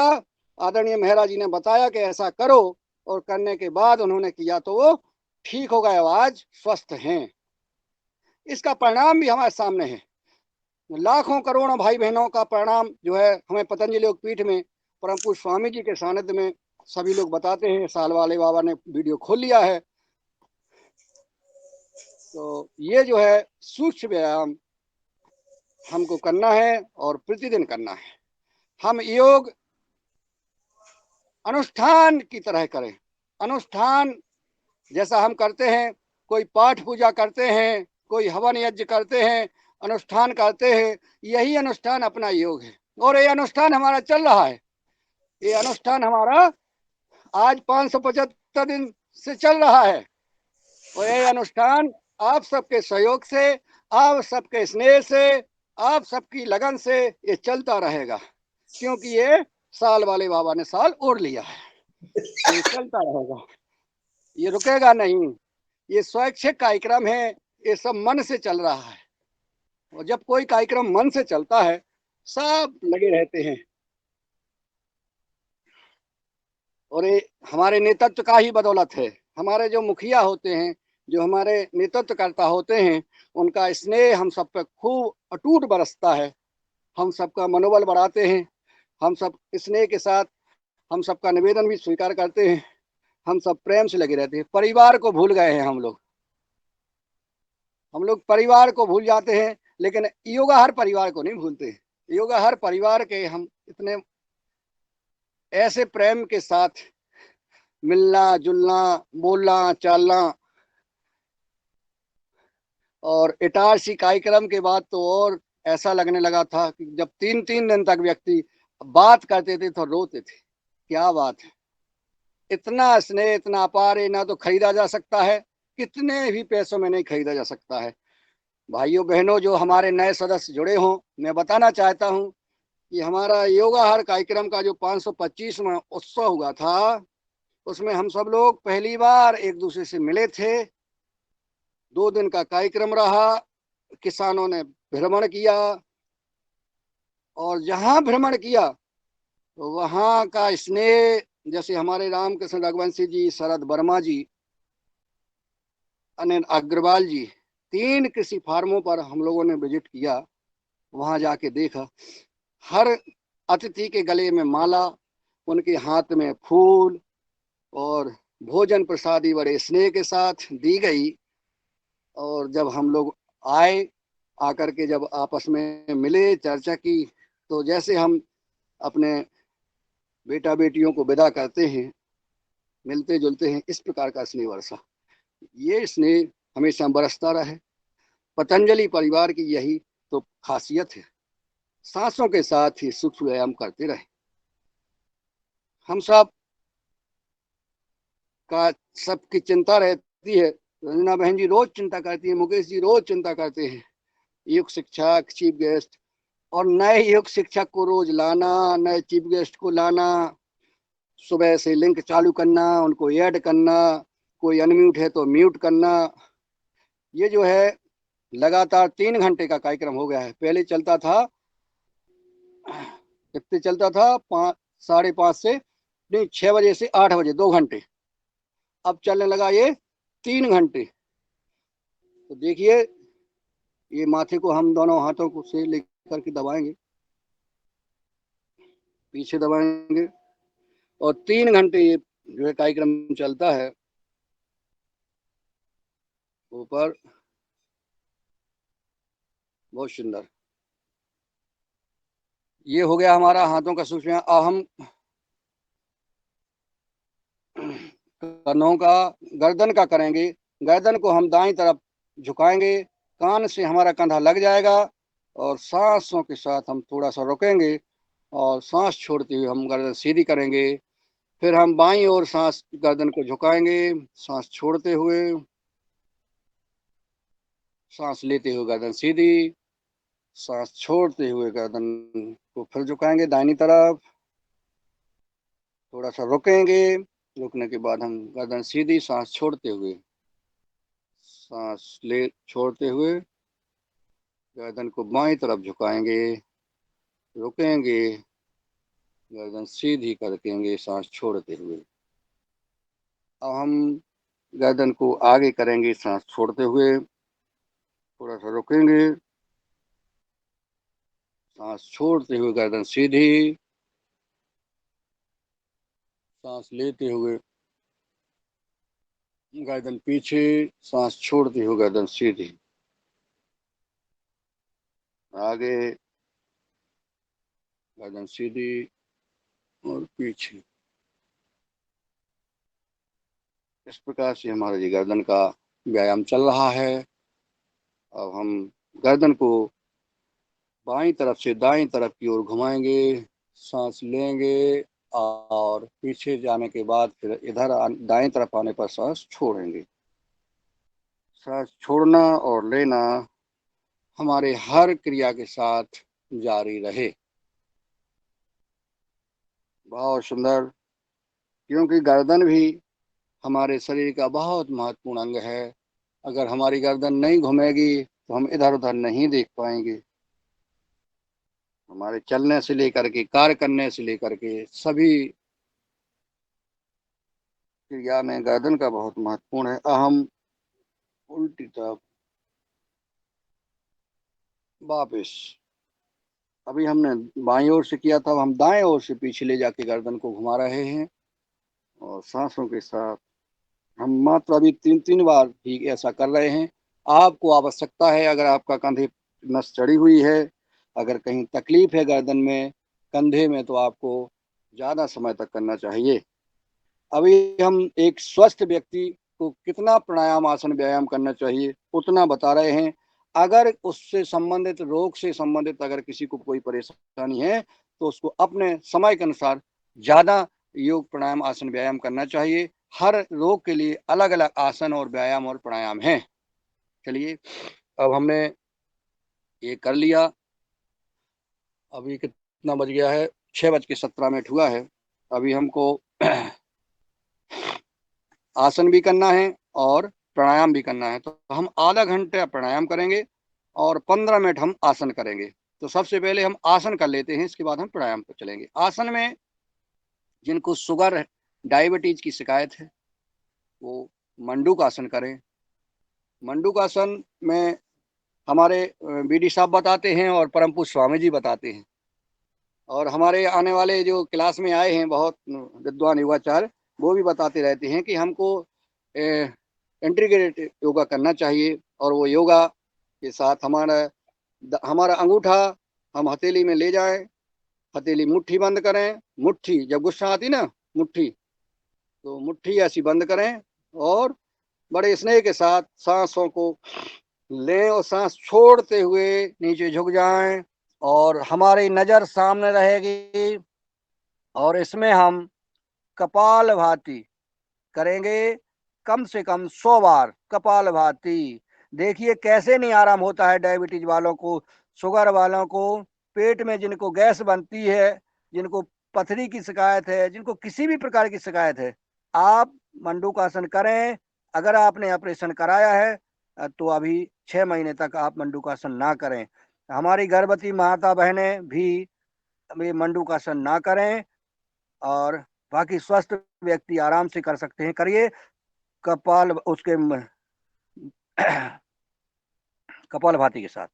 S1: आदरणीय मेहरा जी ने बताया कि ऐसा करो, और करने के बाद उन्होंने किया तो वो ठीक हो गए, आज स्वस्थ हैं। इसका परिणाम भी हमारे सामने है। लाखों करोड़ों भाई बहनों का परिणाम जो है हमें पतंजलि योग पीठ में परम पूज्य स्वामी जी के सानिध्य में सभी लोग बताते हैं। साल वाले बाबा ने वीडियो खोल लिया है। तो ये जो है सूक्ष्म व्यायाम हमको करना है और प्रतिदिन करना है। हम योग अनुष्ठान की तरह करें। अनुष्ठान जैसा हम करते हैं, कोई पाठ पूजा करते हैं, कोई हवन यज्ञ करते हैं, अनुष्ठान करते हैं, यही अनुष्ठान अपना योग है। और ये अनुष्ठान हमारा चल रहा है। ये अनुष्ठान हमारा आज 575 दिन से चल रहा है। और ये अनुष्ठान आप सबके सहयोग से, आप सबके स्नेह से, आप सबकी लगन से ये चलता रहेगा, क्योंकि ये साल वाले बाबा ने साल ओढ़ लिया है। तो ये चलता रहेगा, ये रुकेगा नहीं। ये स्वैच्छिक कार्यक्रम है, ये सब मन से चल रहा है। और जब कोई कार्यक्रम मन से चलता है, सब लगे रहते हैं। और ये हमारे नेतृत्व का ही बदौलत है। हमारे जो मुखिया होते हैं, जो हमारे नेतृत्वकर्ता होते हैं, उनका स्नेह हम सब पे खूब अटूट बरसता है। हम सबका मनोबल बढ़ाते हैं। हम सब स्नेह के साथ हम सबका निवेदन भी स्वीकार करते हैं। हम सब प्रेम से लगे रहते हैं। परिवार को भूल गए हैं हम लोग परिवार को भूल जाते हैं, लेकिन योगा हर परिवार को नहीं भूलते। योगा हर परिवार के हम इतने ऐसे प्रेम के साथ मिलना जुलना, बोलना चालना, और इटारसी कार्यक्रम के बाद तो और ऐसा लगने लगा था कि जब 3-3 दिन तक व्यक्ति बात करते थे तो रोते थे। क्या बात है, इतना स्नेह, इतना अपार है, ना तो खरीदा जा सकता है, कितने भी पैसों में नहीं खरीदा जा सकता है। भाइयों बहनों, जो हमारे नए सदस्य जुड़े हों, मैं बताना चाहता हूं कि हमारा योगा हर कार्यक्रम का जो 525वां उत्सव हुआ था, उसमें हम सब लोग पहली बार एक दूसरे से मिले थे। 2 दिन का कार्यक्रम रहा, किसानों ने भ्रमण किया, और जहां भ्रमण किया तो वहां का स्नेह, जैसे हमारे रामकृष्ण रघुवंशी जी, शरद वर्मा जी, अनिल अग्रवाल जी, 3 कृषि फार्मों पर हम लोगों ने विजिट किया। वहां जाके देखा, हर अतिथि के गले में माला, उनके हाथ में फूल और भोजन प्रसादी बड़े स्नेह के साथ दी गई। और जब हम लोग आए, आकर के जब आपस में मिले, चर्चा की, तो जैसे हम अपने बेटा बेटियों को विदा करते हैं, मिलते जुलते हैं, इस प्रकार का स्नेह वर्षा, ये स्नेह हमेशा बरसता रहे। पतंजलि परिवार की यही तो खासियत है, सांसों के साथ ही सुख व्यायाम करते रहे। हम सब का सबकी चिंता रहती है। रंजना बहन जी रोज चिंता करती है, मुकेश जी रोज चिंता करते हैं, युग शिक्षक, चीफ गेस्ट, और नए युग शिक्षक को रोज लाना, नए चीफ गेस्ट को लाना, सुबह से लिंक चालू करना, उनको ऐड करना, कोई अनम्यूट है तो म्यूट करना। ये जो है लगातार 3 घंटे का कार्यक्रम हो गया है। पहले चलता था, कितने चलता था, 5, 5:30 से, नहीं 6 बजे से 8 बजे, 2 घंटे। अब चलने लगा ये 3 घंटे। तो देखिए, ये माथे को हम दोनों हाथों को से लेकर के दबाएंगे, पीछे दबाएंगे, और 3 घंटे ये जो है कार्यक्रम चलता है। ऊपर बहुत सुंदर, ये हो गया हमारा हाथों का सूक्ष्म। अब हम कानों का, गर्दन का करेंगे। गर्दन को हम दाईं तरफ झुकाएंगे, कान से हमारा कंधा लग जाएगा, और सांसों के साथ हम थोड़ा सा रुकेंगे, और सांस छोड़ते हुए हम गर्दन सीधी करेंगे। फिर हम बाईं ओर सांस, गर्दन को झुकाएंगे, सांस छोड़ते हुए, सांस लेते हुए गर्दन सीधी, सांस छोड़ते हुए गर्दन को फिर झुकाएंगे दाहिनी तरफ, थोड़ा सा रुकेंगे, रुकने के बाद हम गर्दन सीधी, सांस छोड़ते हुए, सांस ले छोड़ते हुए गर्दन को बाईं तरफ झुकाएंगे, रुकेंगे, गर्दन सीधी करकेंगे सांस छोड़ते हुए। अब हम गर्दन को आगे करेंगे सांस छोड़ते हुए, थोड़ा सा रुकेंगे, सांस छोड़ते हुए गर्दन सीधी, सांस लेते हुए गर्दन पीछे, सांस छोड़ते हुए गर्दन सीधी, आगे, गर्दन सीधी और पीछे। इस प्रकार से हमारा ये गर्दन का व्यायाम चल रहा है। अब हम गर्दन को बाईं तरफ से दाईं तरफ की ओर घुमाएंगे, सांस लेंगे, और पीछे जाने के बाद फिर इधर दाईं तरफ आने पर सांस छोड़ेंगे। सांस छोड़ना और लेना हमारे हर क्रिया के साथ जारी रहे। बहुत सुंदर, क्योंकि गर्दन भी हमारे शरीर का बहुत महत्वपूर्ण अंग है। अगर हमारी गर्दन नहीं घूमेगी तो हम इधर उधर नहीं देख पाएंगे। हमारे चलने से लेकर के, कार्य करने से लेकर के, सभी क्रिया में गर्दन का बहुत महत्वपूर्ण है। हम उल्टी तरफ वापिस, अभी हमने बाईं ओर से किया था, हम दाएं ओर से पीछे ले जाके गर्दन को घुमा रहे हैं, और सांसों के साथ हम मात्र अभी 3-3 बार भी ऐसा कर रहे हैं। आपको आवश्यकता है, अगर आपका कंधे नस चढ़ी हुई है, अगर कहीं तकलीफ है गर्दन में, कंधे में, तो आपको ज़्यादा समय तक करना चाहिए। अभी हम एक स्वस्थ व्यक्ति को कितना प्राणायाम आसन व्यायाम करना चाहिए उतना बता रहे हैं। अगर उससे संबंधित रोग से संबंधित अगर किसी को कोई परेशानी है तो उसको अपने समय के अनुसार ज़्यादा योग प्राणायाम आसन व्यायाम करना चाहिए। हर रोग के लिए अलग अलग आसन और व्यायाम और प्राणायाम हैं। चलिए, अब हमने ये कर लिया। अभी कितना बज गया है? 6:17 हुआ है। अभी हमको आसन भी करना है और प्राणायाम भी करना है। तो हम आधा घंटा प्राणायाम करेंगे और 15 मिनट हम आसन करेंगे। तो सबसे पहले हम आसन कर लेते हैं, इसके बाद हम प्राणायाम पर चलेंगे। आसन में जिनको शुगर डायबिटीज की शिकायत है वो मंडूक आसन करें। मंडूक आसन में हमारे बीडी साहब बताते हैं और परम पूज्य स्वामी जी बताते हैं, और हमारे आने वाले जो क्लास में आए हैं बहुत विद्वान युवाचार्य, वो भी बताते रहते हैं कि हमको इंटीग्रेटेड योगा करना चाहिए। और वो योगा के साथ हमारा अंगूठा हम हथेली में ले जाएं, हथेली मुट्ठी बंद करें। मुट्ठी जब गुस्सा आती ना, मुट्ठी, तो मुट्ठी ऐसी बंद करें और बड़े स्नेह के साथ सांसों को लें और सांस छोड़ते हुए नीचे झुक जाएं और हमारी नज़र सामने रहेगी। और इसमें हम कपालभाति करेंगे कम से कम 100 बार। कपालभाति देखिए कैसे नहीं आराम होता है डायबिटीज वालों को, शुगर वालों को, पेट में जिनको गैस बनती है, जिनको पथरी की शिकायत है, जिनको किसी भी प्रकार की शिकायत है, आप मंडूकासन करें। अगर आपने ऑपरेशन कराया है तो अभी 6 महीने तक आप मंडूकासन ना करें। हमारी गर्भवती माता बहनें भी मंडूकासन ना करें और बाकी स्वस्थ व्यक्ति आराम से कर सकते हैं। करिए कपाल उसके कपालभाति के साथ।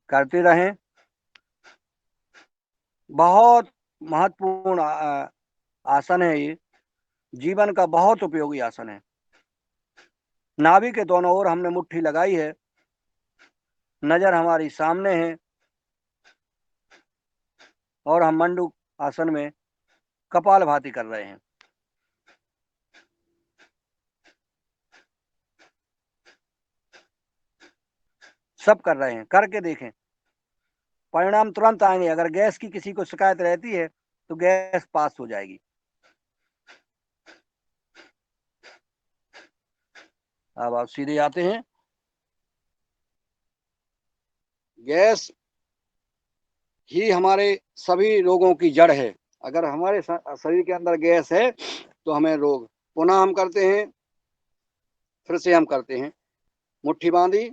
S1: करते रहें। बहुत महत्वपूर्ण आसन है ये, जीवन का बहुत उपयोगी आसन है। नाभि के दोनों ओर हमने मुट्ठी लगाई है, नजर हमारी सामने है और हम मंडूक आसन में कपालभाति कर रहे हैं। सब कर रहे हैं, करके देखें, परिणाम तुरंत आएंगे। अगर गैस की किसी को शिकायत रहती है तो गैस पास हो जाएगी। अब आप सीधे आते हैं। गैस ही हमारे सभी रोगों की जड़ है। अगर हमारे शरीर के अंदर गैस है तो हमें रोग। पुनः हम करते हैं, फिर से हम करते हैं। मुट्ठी बांधी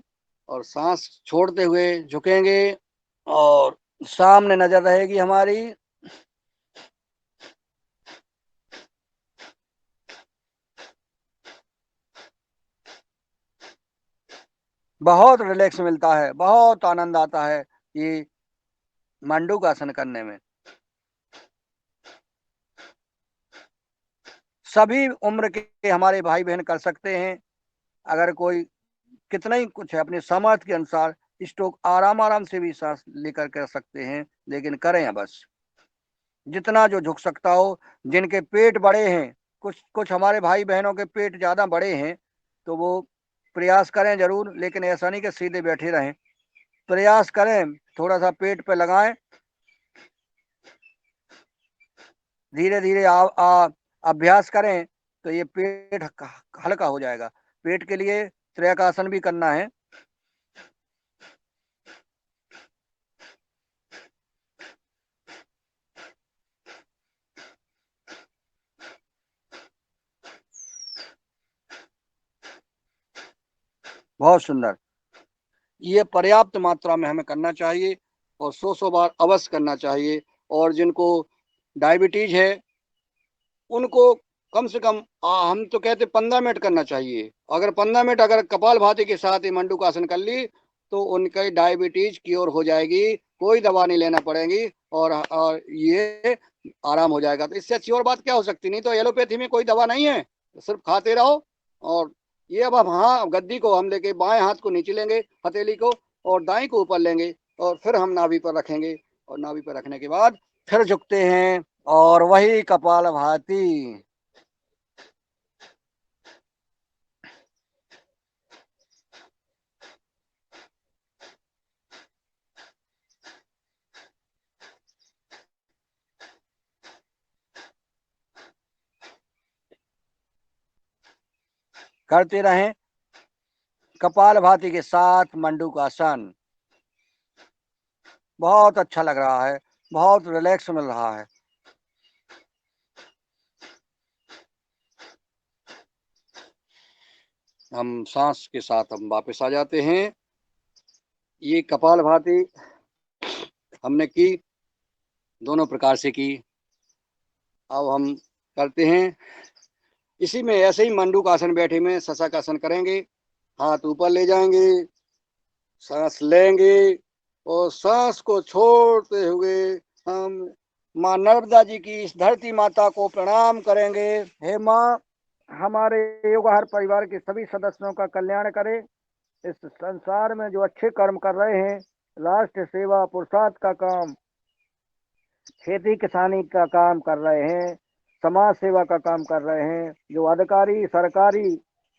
S1: और सांस छोड़ते हुए झुकेंगे और सामने नजर रहेगी हमारी। बहुत रिलैक्स मिलता है, बहुत आनंद आता है ये मंडूक आसन करने में। सभी उम्र के हमारे भाई बहन कर सकते हैं। अगर कोई कितना ही कुछ है अपने सामर्थ्य के अनुसार स्ट्रोक आराम से भी सांस लेकर कर सकते हैं, लेकिन करें बस जितना जो झुक सकता हो। जिनके पेट बड़े हैं, कुछ हमारे भाई बहनों के पेट ज़्यादा बड़े हैं, तो वो प्रयास करें जरूर, लेकिन ऐसा नहीं कि सीधे बैठे रहें। प्रयास करें, थोड़ा सा पेट पे लगाएं, धीरे धीरे अभ्यास करें तो ये पेट हल्का हो जाएगा। पेट के लिए त्रिकासन भी करना है। बहुत सुंदर, ये पर्याप्त मात्रा में हमें करना चाहिए और 100 बार अवश्य करना चाहिए। और जिनको डायबिटीज है उनको कम से कम हम तो कहते 15 मिनट करना चाहिए। अगर 15 मिनट अगर कपालभाति के साथ ही मंडूकासन कर ली तो उनकी डायबिटीज क्योर हो जाएगी, कोई दवा नहीं लेना पड़ेगी और ये आराम हो जाएगा। तो इससे अच्छी और बात क्या हो सकती। नहीं तो एलोपैथी में कोई दवा नहीं है, सिर्फ खाते रहो। और ये अब हम हाँ गद्दी को हम लेके बाएं हाथ को नीचे लेंगे, हथेली को, और दाएं को ऊपर लेंगे और फिर हम नाभि पर रखेंगे, और नाभि पर रखने के बाद फिर झुकते हैं और वही कपालभाति। करते रहें कपालभाति के साथ मंडूकासन। बहुत अच्छा लग रहा है, बहुत रिलैक्स मिल रहा है। हम सांस के साथ हम वापस आ जाते हैं। ये कपालभाति हमने की, दोनों प्रकार से की। अब हम करते हैं इसी में ऐसे ही मंडूकासन बैठे में शशकासन करेंगे। हाथ ऊपर ले जाएंगे, सांस लेंगे और सांस को छोड़ते हुए हम माँ नर्मदा जी की इस धरती माता को प्रणाम करेंगे। हे माँ, हमारे योगाहार परिवार के सभी सदस्यों का कल्याण करे। इस संसार में जो अच्छे कर्म कर रहे हैं, राष्ट्र सेवा पुरुषार्थ का काम, खेती किसानी का काम कर रहे हैं, समाज सेवा का काम कर रहे हैं, जो अधिकारी सरकारी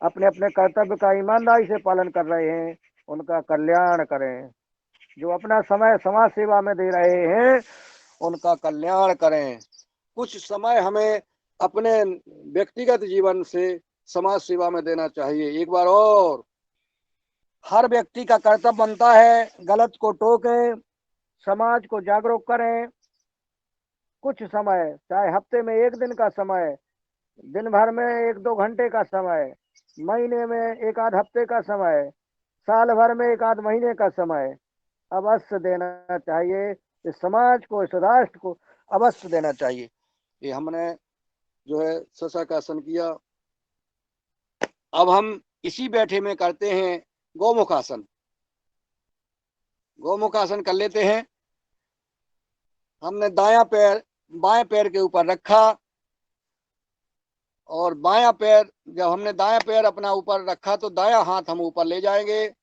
S1: अपने अपने कर्तव्य का ईमानदारी से पालन कर रहे हैं, उनका कल्याण करें। जो अपना समय समाज सेवा में दे रहे हैं, उनका कल्याण करें। कुछ समय हमें अपने व्यक्तिगत जीवन से समाज सेवा में देना चाहिए। एक बार और हर व्यक्ति का कर्तव्य बनता है गलत को टोकें, समाज को जागरूक करें। कुछ समय, चाहे हफ्ते में एक दिन का समय, दिन भर में 1-2 घंटे का समय, महीने में एक आध हफ्ते का समय, साल भर में एक आध महीने का समय अवश्य देना चाहिए। इस समाज को, इस राष्ट्र को अवश्य देना चाहिए। ये हमने जो है शशकासन किया। अब हम इसी बैठे में करते हैं गौमुखासन। गौमुखासन कर लेते हैं। हमने दायां पैर बाएं पैर के ऊपर रखा और बायां पैर, जब हमने दायां पैर अपना ऊपर रखा तो दायां हाथ हम ऊपर ले जाएंगे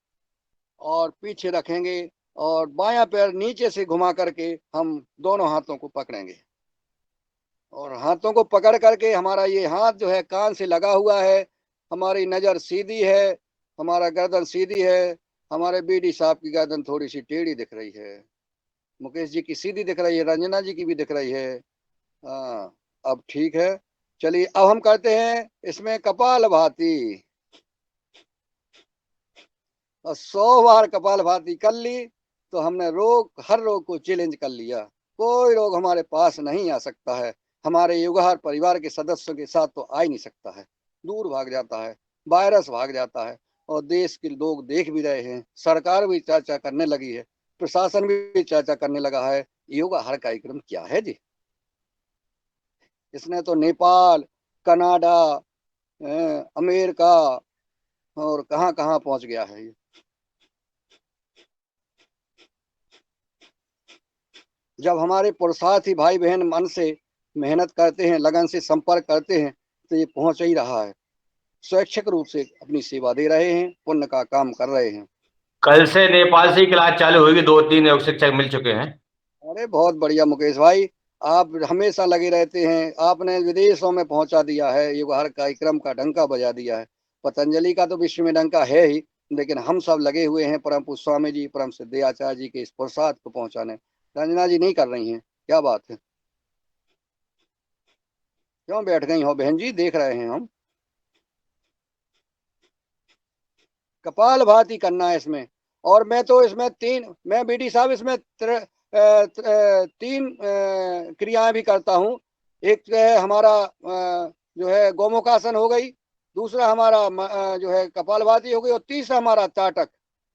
S1: और पीछे रखेंगे और बायां पैर नीचे से घुमा करके हम दोनों हाथों को पकड़ेंगे और हाथों को पकड़ करके हमारा ये हाथ जो है कान से लगा हुआ है, हमारी नजर सीधी है, हमारा गर्दन सीधी है। हमारे बीडी साहब की गर्दन थोड़ी सी टेढ़ी दिख रही है, मुकेश जी की सीधी दिख रही है, रंजना जी की भी दिख रही है। हाँ, अब ठीक है। चलिए अब हम करते हैं इसमें कपालभाति। और 100 बार कपालभाति कर ली तो हमने हर रोग को चैलेंज कर लिया। कोई रोग हमारे पास नहीं आ सकता है। हमारे योगाहार परिवार के सदस्यों के साथ तो आ ही नहीं सकता है, दूर भाग जाता है, वायरस भाग जाता है। और देश के लोग देख भी रहे हैं, सरकार भी चर्चा करने लगी है, प्रशासन भी चर्चा करने लगा है। योगाहार कार्यक्रम क्या है जी। इसने तो नेपाल, कनाडा, अमेरिका और कहां कहां पहुंच गया है ये। जब हमारे पुरुषार्थी भाई बहन मन से मेहनत करते हैं, लगन से संपर्क करते हैं, तो ये पहुंच ही रहा है। स्वैच्छिक रूप से अपनी सेवा दे रहे हैं, पुण्य का काम कर रहे हैं।
S2: कल से नेपाल से क्लास चालू होगी, 2-3 योग शिक्षक मिल चुके हैं।
S1: अरे बहुत बढ़िया मुकेश भाई, आप हमेशा लगे रहते हैं। आपने विदेशों में पहुंचा दिया है, योगाहार कार्यक्रम का डंका बजा दिया है। पतंजलि का तो विश्व में डंका है ही, लेकिन हम सब लगे हुए हैं परम पूज्य स्वामी जी, परम सिद्ध आचार्य जी के इस पुरुषार्थ को पहुंचाने। रंजना जी नहीं कर रही हैं, क्या बात है, क्यों बैठ गई हो बहन जी, देख रहे हैं हम। कपालभाति करना है इसमें। और मैं तो इसमें मैं बीडी साहब इसमें 3 क्रियाएं भी करता हूँ। एक है हमारा जो है गौमुखासन हो गई, दूसरा हमारा जो है कपालभाति हो गई, और तीसरा हमारा ताटक।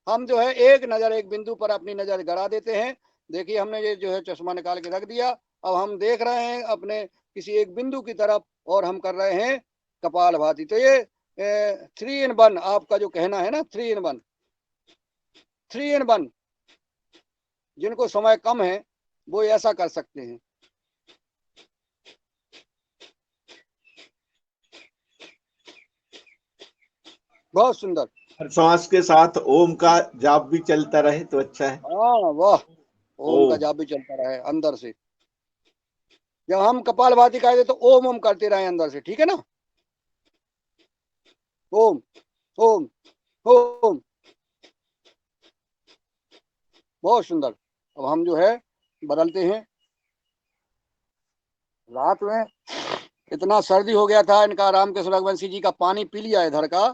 S1: हम जो है एक नजर एक बिंदु पर अपनी नजर गड़ा देते हैं। देखिए हमने ये जो है चश्मा निकाल के रख दिया। अब हम देख रहे हैं अपने किसी एक बिंदु की तरफ, और हम कर रहे हैं कपालभाति। तो ये 3 in 1 आपका जो कहना है ना, 3 in 1, 3 in 1, जिनको समय कम है वो ऐसा कर सकते हैं। बहुत सुंदर।
S4: हर श्वास के साथ ओम का जाप भी चलता रहे तो अच्छा है।
S1: हाँ वाह, ओम का जाप भी चलता रहे अंदर से। जब हम कपालभाति करते तो ओम ओम करते रहे अंदर से, ठीक है ना। ओम ओम ओम, बहुत सुंदर। अब हम जो है बदलते हैं। रात में इतना सर्दी हो गया था, इनका रामकृष्ण रघुवंशी जी का पानी पी लिया इधर का,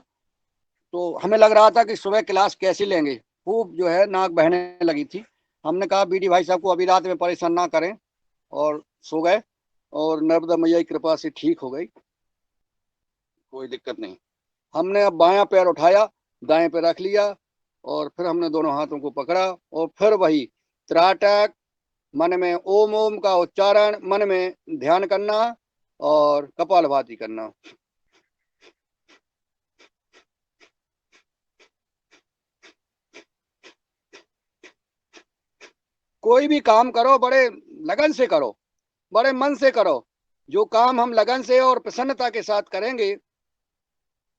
S1: तो हमें लग रहा था कि सुबह क्लास कैसे लेंगे, खूब जो है नाक बहने लगी थी। हमने कहा बीडी भाई साहब को अभी रात में परेशान ना करें, और सो गए, और नर्मदा मैया की कृपा से ठीक हो गई, कोई दिक्कत नहीं। हमने अब बायां पैर उठाया, दाएं पे रख लिया, और फिर हमने दोनों हाथों को पकड़ा, और फिर वही त्राटक, मन में ओम ओम का उच्चारण, मन में ध्यान करना और कपालभाति करना। कोई भी काम करो बड़े लगन से करो, बड़े मन से करो। जो काम हम लगन से और प्रसन्नता के साथ करेंगे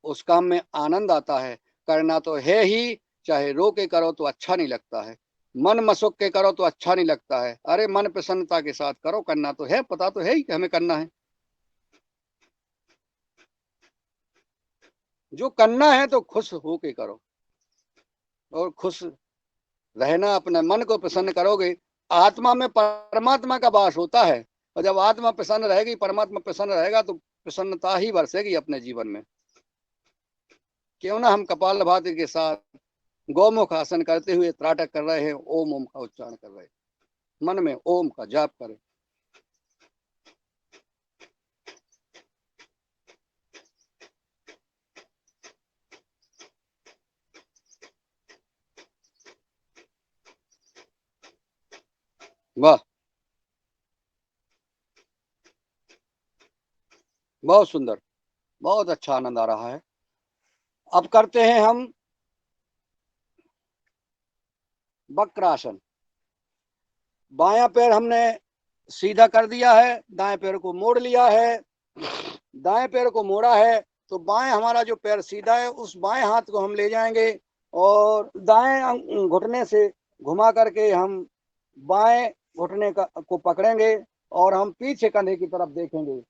S1: उस काम में आनंद आता है। करना तो है ही, चाहे रो के करो तो अच्छा नहीं लगता है, मन मसुक के करो तो अच्छा नहीं लगता है। अरे मन प्रसन्नता के साथ करो, करना तो है, पता तो है ही कि हमें करना है। जो करना है तो खुश होके करो, और खुश रहना, अपने मन को प्रसन्न करोगे। आत्मा में परमात्मा का वास होता है, और जब आत्मा प्रसन्न रहेगी, परमात्मा प्रसन्न रहेगा, तो प्रसन्नता ही बरसेगी अपने जीवन में। क्यों ना हम कपालभाति के साथ गौमुख आसन करते हुए त्राटक कर रहे हैं, ओम ओम का उच्चारण कर रहे हैं, मन में ओम का जाप करें। वाह, बहुत सुंदर, बहुत अच्छा आनंद आ रहा है। अब करते हैं हम वक्रासन। बायां पैर हमने सीधा कर दिया है, दाएं पैर को मोड़ लिया है। दाएं पैर को मोड़ा है तो बाएं हमारा जो पैर सीधा है, उस बाएं हाथ को हम ले जाएंगे, और दाएं घुटने से घुमा करके हम बाएं घुटने को पकड़ेंगे, और हम पीछे कंधे की तरफ देखेंगे।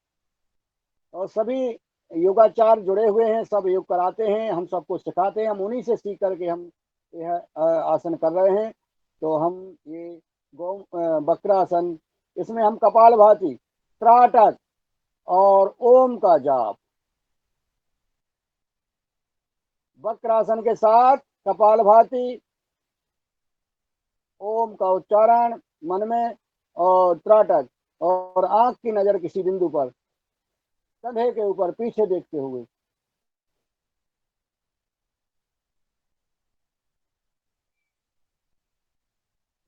S1: और सभी योगाचार जुड़े हुए हैं, सब योग कराते हैं, हम सबको सिखाते हैं, हम उन्हीं से सीख करके हम यह आसन कर रहे हैं। तो हम ये वक्रासन, इसमें हम कपालभाति, त्राटक और ओम का जाप। वक्रासन के साथ कपालभाति, ओम का उच्चारण मन में, और त्राटक, और आंख की नजर किसी बिंदु पर, कंधे के ऊपर पीछे देखते हुए।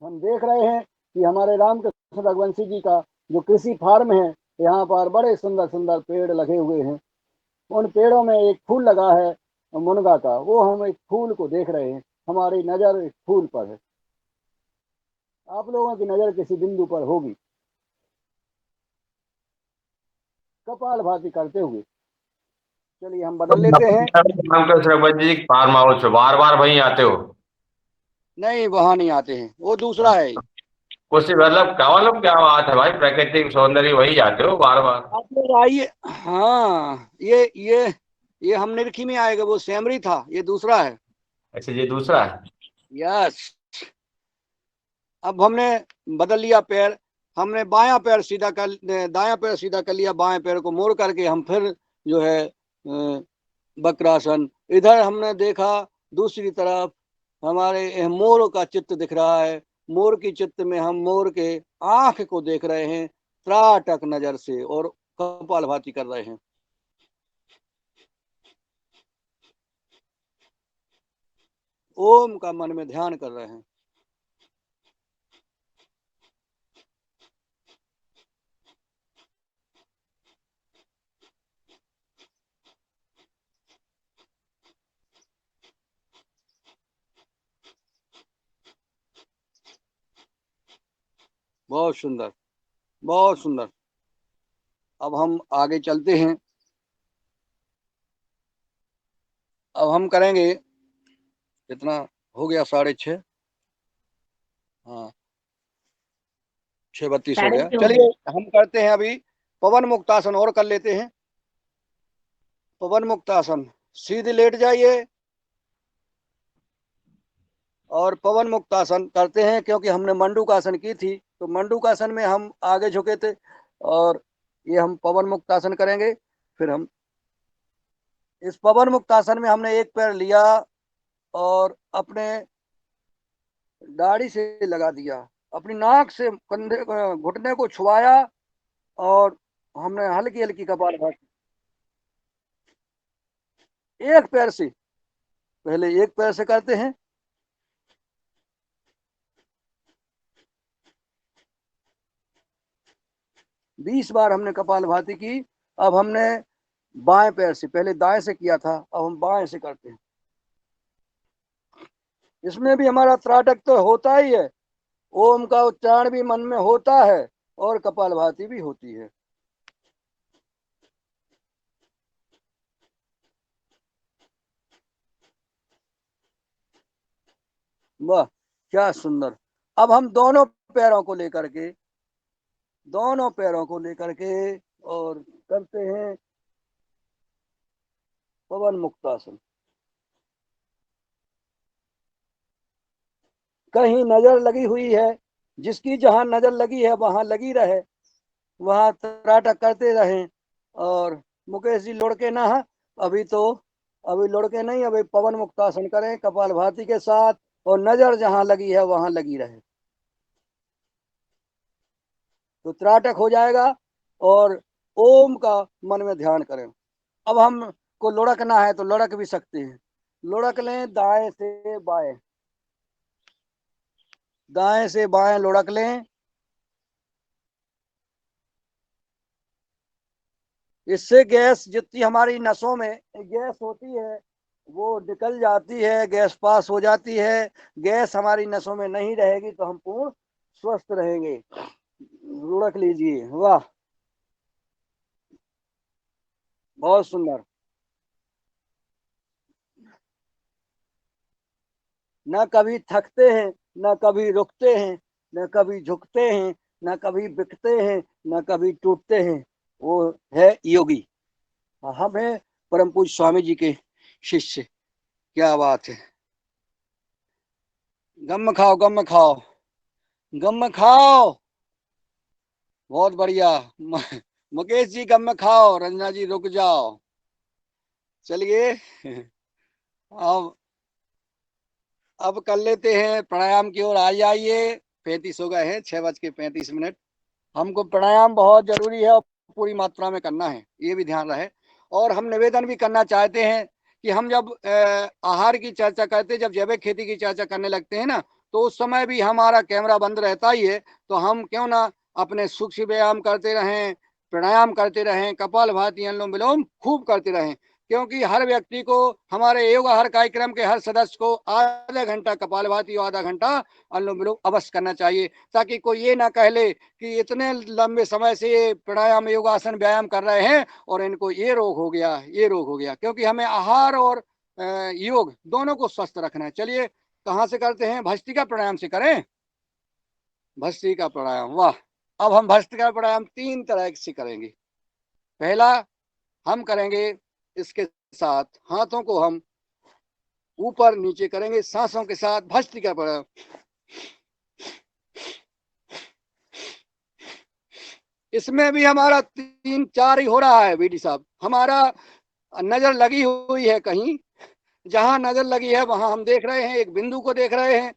S1: हम देख रहे हैं कि हमारे रामकृष्ण रघुवंशी जी का जो कृषि फार्म है, यहाँ पर बड़े सुंदर सुंदर पेड़ लगे हुए हैं। उन पेड़ों में एक फूल लगा है मुनगा का, वो हम एक फूल को देख रहे हैं, हमारी नजर एक फूल पर है। आप लोगों की नजर किसी बिंदु पर होगी। कपालभाति करते हुए चलिए हम बदल लेते हैं।
S2: रामकृष्ण रघुवंशी जी फार्म हाउस पे बार बार वहीं आते हो?
S1: नहीं, वहां नहीं आते हैं, वो दूसरा है।
S2: कुछ मतलब क्या मतलब, क्या बात है भाई, प्राकृतिक सौंदर्य वही जाते हो बार बार?
S1: आप लोग आइए। हाँ, ये हम निरखी में आएगा, वो सेमरी था, ये दूसरा है।
S2: अच्छा, ये दूसरा है।
S1: यस। अब हमने बदल लिया पैर, हमने बायां पैर सीधा कर, दायां पैर सीधा कर लिया, बाएं पैर को मोड़ करके हम फिर जो है वक्रासन। इधर हमने देखा दूसरी तरफ, हमारे मोर का चित्र दिख रहा है, मोर की चित्र में हम मोर के आंख को देख रहे हैं त्राटक नजर से, और कपालभाति कर रहे हैं। ओम का मन में ध्यान कर रहे हैं। बहुत सुंदर, बहुत सुंदर। अब हम आगे चलते हैं। अब हम करेंगे, कितना हो गया, 6:30। हाँ, 6:32 हो गया।
S3: 6:30 हो
S1: चलिए
S3: गए।
S1: हम करते हैं अभी पवन मुक्तासन और कर लेते हैं। पवन मुक्तासन, सीधे लेट जाइए और पवन मुक्तासन करते हैं। क्योंकि हमने मंडूकासन की थी, तो मंडूकासन में हम आगे झुके थे, और ये हम पवन मुक्तासन करेंगे। फिर हम इस पवन मुक्तासन में हमने एक पैर लिया और अपने दाढ़ी से लगा दिया, अपनी नाक से कंधे घुटने को छुआया, और हमने हल्की हल्की कपालभाति एक पैर से, पहले एक पैर से करते हैं। बीस बार हमने कपालभाति की। अब हमने बाएं पैर से, पहले दाएं से किया था, अब हम बाएं से करते हैं। इसमें भी हमारा त्राटक तो होता ही है, ओम का उच्चारण भी मन में होता है और कपालभाति भी होती है। वाह, क्या सुंदर। अब हम दोनों पैरों को लेकर के, दोनों पैरों को लेकर के और करते हैं पवन मुक्तासन। कहीं नजर लगी हुई है, जिसकी जहां नजर लगी है वहां लगी रहे, वहां त्राटक करते रहें। और मुकेश जी लुढ़के ना, अभी तो अभी लुढ़के नहीं, अभी पवन मुक्तासन करें कपालभाति के साथ, और नजर जहां लगी है वहां लगी रहे, तो त्राटक हो जाएगा। और ओम का मन में ध्यान करें। अब हम को लुढ़कना है तो लुढ़क भी सकते हैं। लुढ़क लें दाएं से बाएं, दाएं से बाएं लुढ़क लें। इससे गैस जितनी हमारी नसों में गैस होती है वो निकल जाती है, गैस पास हो जाती है। गैस हमारी नसों में नहीं रहेगी तो हम पूर्ण स्वस्थ रहेंगे। लुढ़क लीजिए। वाह, बहुत सुंदर। न कभी थकते हैं, न कभी रुकते हैं, न कभी झुकते हैं, न कभी बिकते हैं, न कभी टूटते हैं। वो है योगी। हम हैं परम पूज्य स्वामी जी के शिष्य। क्या बात है। गम खाओ, गम खाओ, गम खाओ। बहुत बढ़िया। मुकेश जी गम खाओ, रंजना जी रुक जाओ। चलिए अब अब कर लेते हैं प्राणायाम की ओर। आ जाइए, 35 हो गए हैं, 6:35। हमको प्राणायाम बहुत जरूरी है और पूरी मात्रा में करना है, ये भी ध्यान रहे। और हम निवेदन भी करना चाहते हैं कि हम जब आहार की चर्चा करते, जब जैविक खेती की चर्चा करने लगते हैं ना, तो उस समय भी हमारा कैमरा बंद रहता ही है। तो हम क्यों ना अपने सूक्ष्म व्यायाम करते रहें, प्राणायाम करते रहें, कपालभाति, अनुलोम विलोम खूब करते रहें। क्योंकि हर व्यक्ति को, हमारे योग आहार कार्यक्रम के हर सदस्य को आधा घंटा कपालभाति और आधा घंटा अनुलोम विलोम अवश्य करना चाहिए, ताकि कोई ये ना कह ले कि इतने लंबे समय से ये प्राणायाम योगासन व्यायाम कर रहे हैं और इनको ये रोग हो गया, ये रोग हो गया। क्योंकि हमें आहार और योग दोनों को स्वस्थ रखना है। चलिए कहाँ से करते हैं? भस्त्रिका प्राणायाम से करें। भस्त्रिका प्राणायाम, वाह। अब हम भस्त्रिका प्राणायाम 3 तरह से करेंगे। पहला हम करेंगे, इसके साथ हाथों को हम ऊपर नीचे करेंगे, सांसों के साथ भस्त्रिका प्राणायाम। इसमें भी हमारा 3-4 ही हो रहा है बीडी साहब। हमारा नजर लगी हुई है, कहीं जहां नजर लगी है वहां हम देख रहे हैं, एक बिंदु को देख रहे हैं,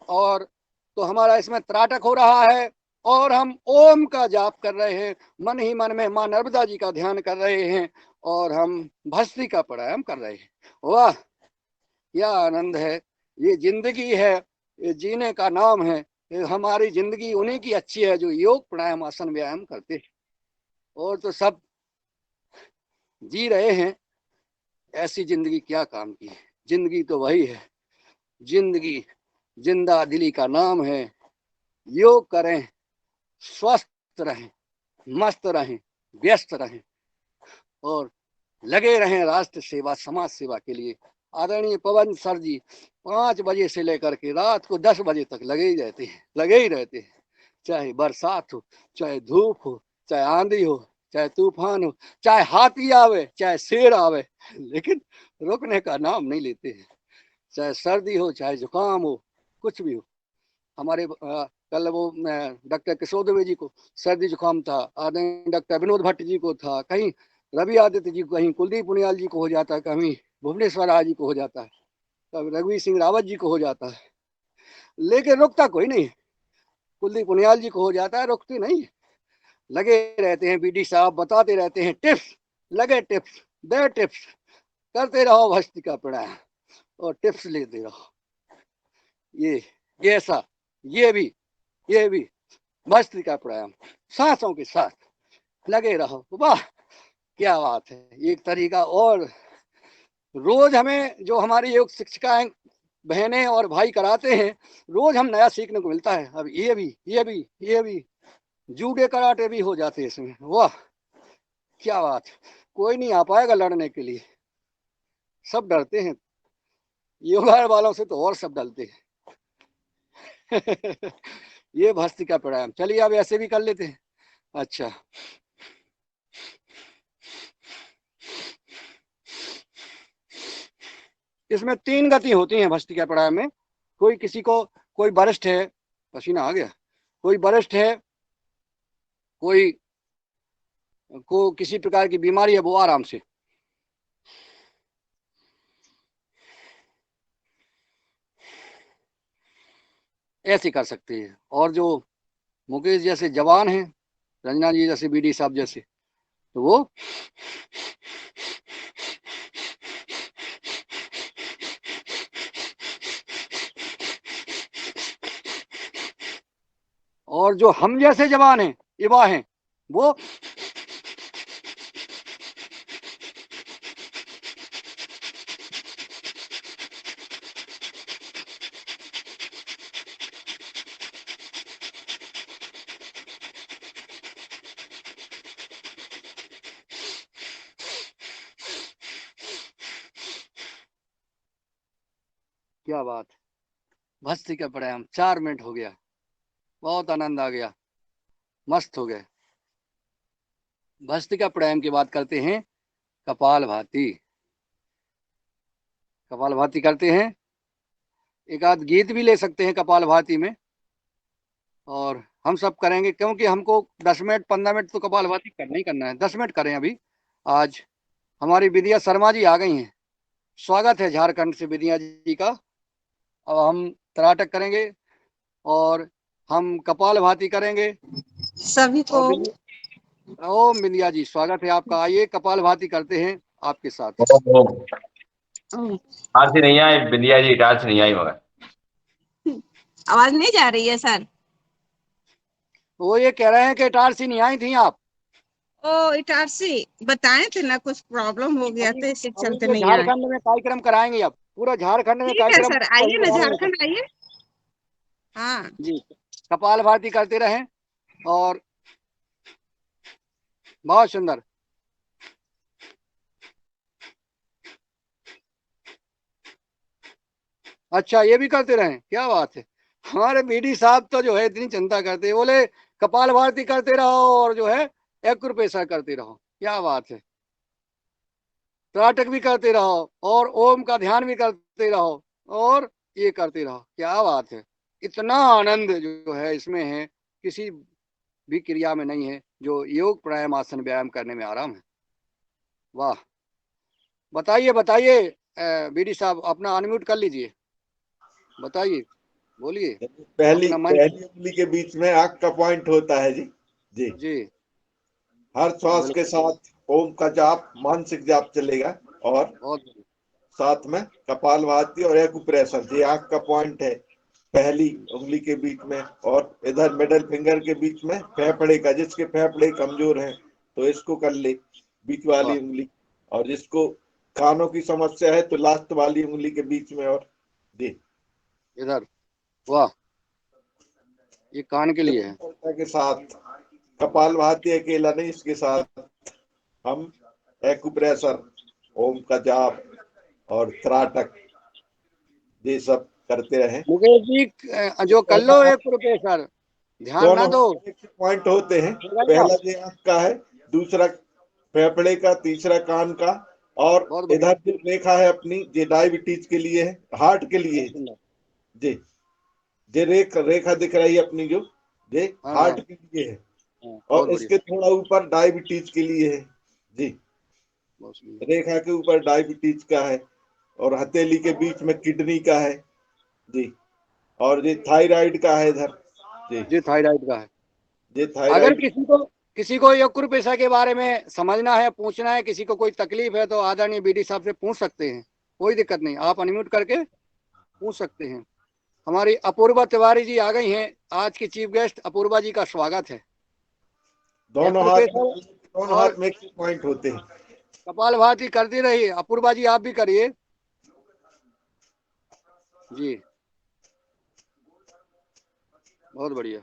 S1: और तो हमारा इसमें त्राटक हो रहा है। और हम ओम का जाप कर रहे हैं, मन ही मन में मां नर्मदा जी का ध्यान कर रहे हैं, और हम भस्त्रिका प्राणायाम कर रहे हैं। वाह, क्या आनंद है। ये जिंदगी है, ये जीने का नाम है। ये हमारी जिंदगी उन्हीं की अच्छी है जो योग प्राणायाम आसन व्यायाम करते हैं। और तो सब जी रहे हैं, ऐसी जिंदगी क्या काम की है। जिंदगी तो वही है, जिंदगी जिंदा दिली का नाम है। योग करें, स्वस्थ रहें, मस्त रहें, व्यस्त रहें और लगे रहें राष्ट्र सेवा, समाज सेवा के लिए। आदरणीय पवन सर जी 5 बजे से लेकर के रात को 10 बजे तक लगे ही रहते हैं, चाहे बरसात हो, चाहे धूप हो, चाहे आंधी हो, चाहे तूफान हो, चाहे हाथी आवे, चाहे शेर आवे, लेकिन रुकने का नाम नहीं लेते हैं। चाहे सर्दी हो, चाहे जुकाम हो, कुछ भी हो। हमारे कल वो डॉक्टर किशोर दुबे जी को सर्दी जुकाम था, आदरणीय डॉक्टर विनोद भट्ट जी को था, कहीं रवि आदित्य जी को, कहीं कुलदीप पुनियाल जी को हो जाता है, कहीं भुवनेश्वर राय जी को हो जाता है, कभी रघुवीर सिंह रावत जी को हो जाता है, लेकिन रुकता कोई नहीं। कुलदीप पुनियाल जी को हो जाता है, रुकती नहीं, लगे रहते हैं। बीडी साहब बताते रहते हैं टिप्स, लगे टिप्स दे टिप्स, करते रहो भस्त्रिका प्राणायाम और टिप्स लेते रहो। ये ऐसा ये भी भस्त्रिका प्राणायाम सांसों के साथ लगे रहो। वाह क्या बात है। एक तरीका और रोज हमें जो हमारी योग शिक्षिकाएं बहनें और भाई कराते हैं, रोज हम नया सीखने को मिलता है। अब ये भी जूडे कराटे भी हो जाते हैं इसमें। वाह क्या बात। कोई नहीं आ पाएगा लड़ने के लिए, सब डरते हैं। योगा वालों से तो और सब डरते हैं। ये भस्त्रिका प्राणायाम, चलिए अब ऐसे भी कर लेते हैं। अच्छा, इसमें 3 गति होती है भस्त्रिका प्राणायाम में। कोई किसी को, कोई वरिष्ठ है, पसीना आ गया, कोई वरिष्ठ है, कोई को किसी प्रकार की बीमारी है, वो आराम से ऐसे कर सकते हैं। और जो मुकेश जैसे जवान हैं, रंजना जी जैसे, बीडी साहब जैसे, तो वो और जो हम जैसे जवान हैं, युवा हैं, वो क्या बात। भस्त्रिका प्राणायाम 4 मिनट हो गया, बहुत आनंद आ गया, मस्त हो गए। भस्त्रिका प्राणायाम की बात करते हैं। कपालभाति, कपालभाति करते हैं। एक आध गीत भी ले सकते हैं कपालभाति में, और हम सब करेंगे, क्योंकि हमको 10 मिनट 15 मिनट तो कपालभाति करना ही करना है। 10 मिनट करें अभी। आज हमारी विद्या शर्मा जी आ गई हैं, स्वागत है झारखंड से विद्या जी का। अब हम तराटक करेंगे और हम कपालभाति करेंगे
S7: सभी को।
S1: ओम विद्या जी, स्वागत है आपका। आइए कपालभाति करते हैं आपके साथ।
S2: टार्च नहीं आई बिंदिया जी, टार्च नहीं आई मगर
S7: आवाज नहीं जा रही है सर?
S1: वो ये कह रहे हैं कि इटारसी नहीं आई थी आप।
S7: ओ इटारसी बताए थे ना, कुछ प्रॉब्लम हो गया था, इसके
S1: अभी
S7: चलते
S1: तो
S7: नहीं आए।
S1: झारखंड में कार्यक्रम कराएंगे, अब पूरा झारखंड में
S7: ठीक है
S1: कार्यक्रम
S7: सर, आइए ना झारखंड आइए। हाँ
S1: जी, कपालभाति करते रहें और बहुत सुंदर। अच्छा, ये भी करते रहें, क्या बात है। हमारे बीडी साहब तो जो है इतनी चिंता करते हैं, बोले कपालभाति करते रहो और जो है एक्यूप्रेशर करते रहो। क्या बात है। त्राटक भी करते रहो और ओम का ध्यान भी करते रहो और ये करते रहो। क्या बात है। इतना आनंद जो है इसमें है, किसी भी क्रिया में नहीं है जो योग प्राणायाम आसन व्यायाम करने में आराम है। वाह। बताइए बताइए बीडी साहब, अपना अनम्यूट कर लीजिए, बताइए, बोलिए।
S4: पहली
S1: अपना मन।
S4: पहली उंगली के बीच में आंख का पॉइंट होता है जी। जी
S1: जी
S4: हर श्वास के
S1: बिल्कुल,
S4: साथ ओम का जाप, मानसिक जाप चलेगा, और
S1: बहुत
S4: साथ में कपालभाति और एक्यूप्रेशर। जी आंख का पॉइंट है पहली उंगली के बीच में, और इधर मिडल फिंगर के बीच में फेफड़े का, जिसके फेफड़े कमजोर हैं तो इसको कर ले, बीच वाली उंगली। और जिसको कानों की समस्या है तो लास्ट वाली उंगली के बीच में। और जी
S1: इधर। वाह, ये कान के लिए है।
S4: के साथ कपालभाति अकेला नहीं, इसके साथ हम एक्यूप्रेशर, ओम का जाप और त्राटक ये सब करते रहे।
S1: मुकेश जी जो कर लो एक प्रोफेसर, ध्यान ना
S4: दोनों
S1: दो।
S4: पॉइंट होते हैं, पहला ये आंख का है, दूसरा फेफड़े का, तीसरा कान का, और
S1: बहुत बढ़िया।
S4: इधर जो रेखा है अपनी ये डायबिटीज के लिए है, हार्ट के लिए है जी। ये रेखा दिख रही है अपनी जो, ये
S1: हाँ,
S4: हार्ट के लिए है,
S1: बहुत
S4: और
S1: बढ़िया,
S4: इसके थोड़ा ऊपर डायबिटीज के लिए है जी।
S1: बहुत बढ़िया।
S4: रेखा के ऊपर डायबिटीज का है, और हथेली के बीच में किडनी का है जी, और ये थायराइड का है इधर जी।
S1: जी थायराइड का है।
S4: ये
S1: अगर
S4: थायराइड
S1: किसी को यकृपेशा के बारे में समझना है, पूछना है, किसी को कोई तकलीफ है तो आदरणीय बीडी साहब से पूछ सकते हैं, कोई दिक्कत नहीं, आप अनम्यूट करके पूछ सकते हैं। हमारी अपूर्वा तिवारी जी आ गई हैं, आज की चीफ गेस्ट। अपूर्वा जी का स्वागत है।
S4: दोनों
S1: और
S4: हाथ में पॉइंट होते हैं।
S1: कपालभाति करती रहिए। अपूर्वा जी आप भी करिए जी, बहुत बढ़िया।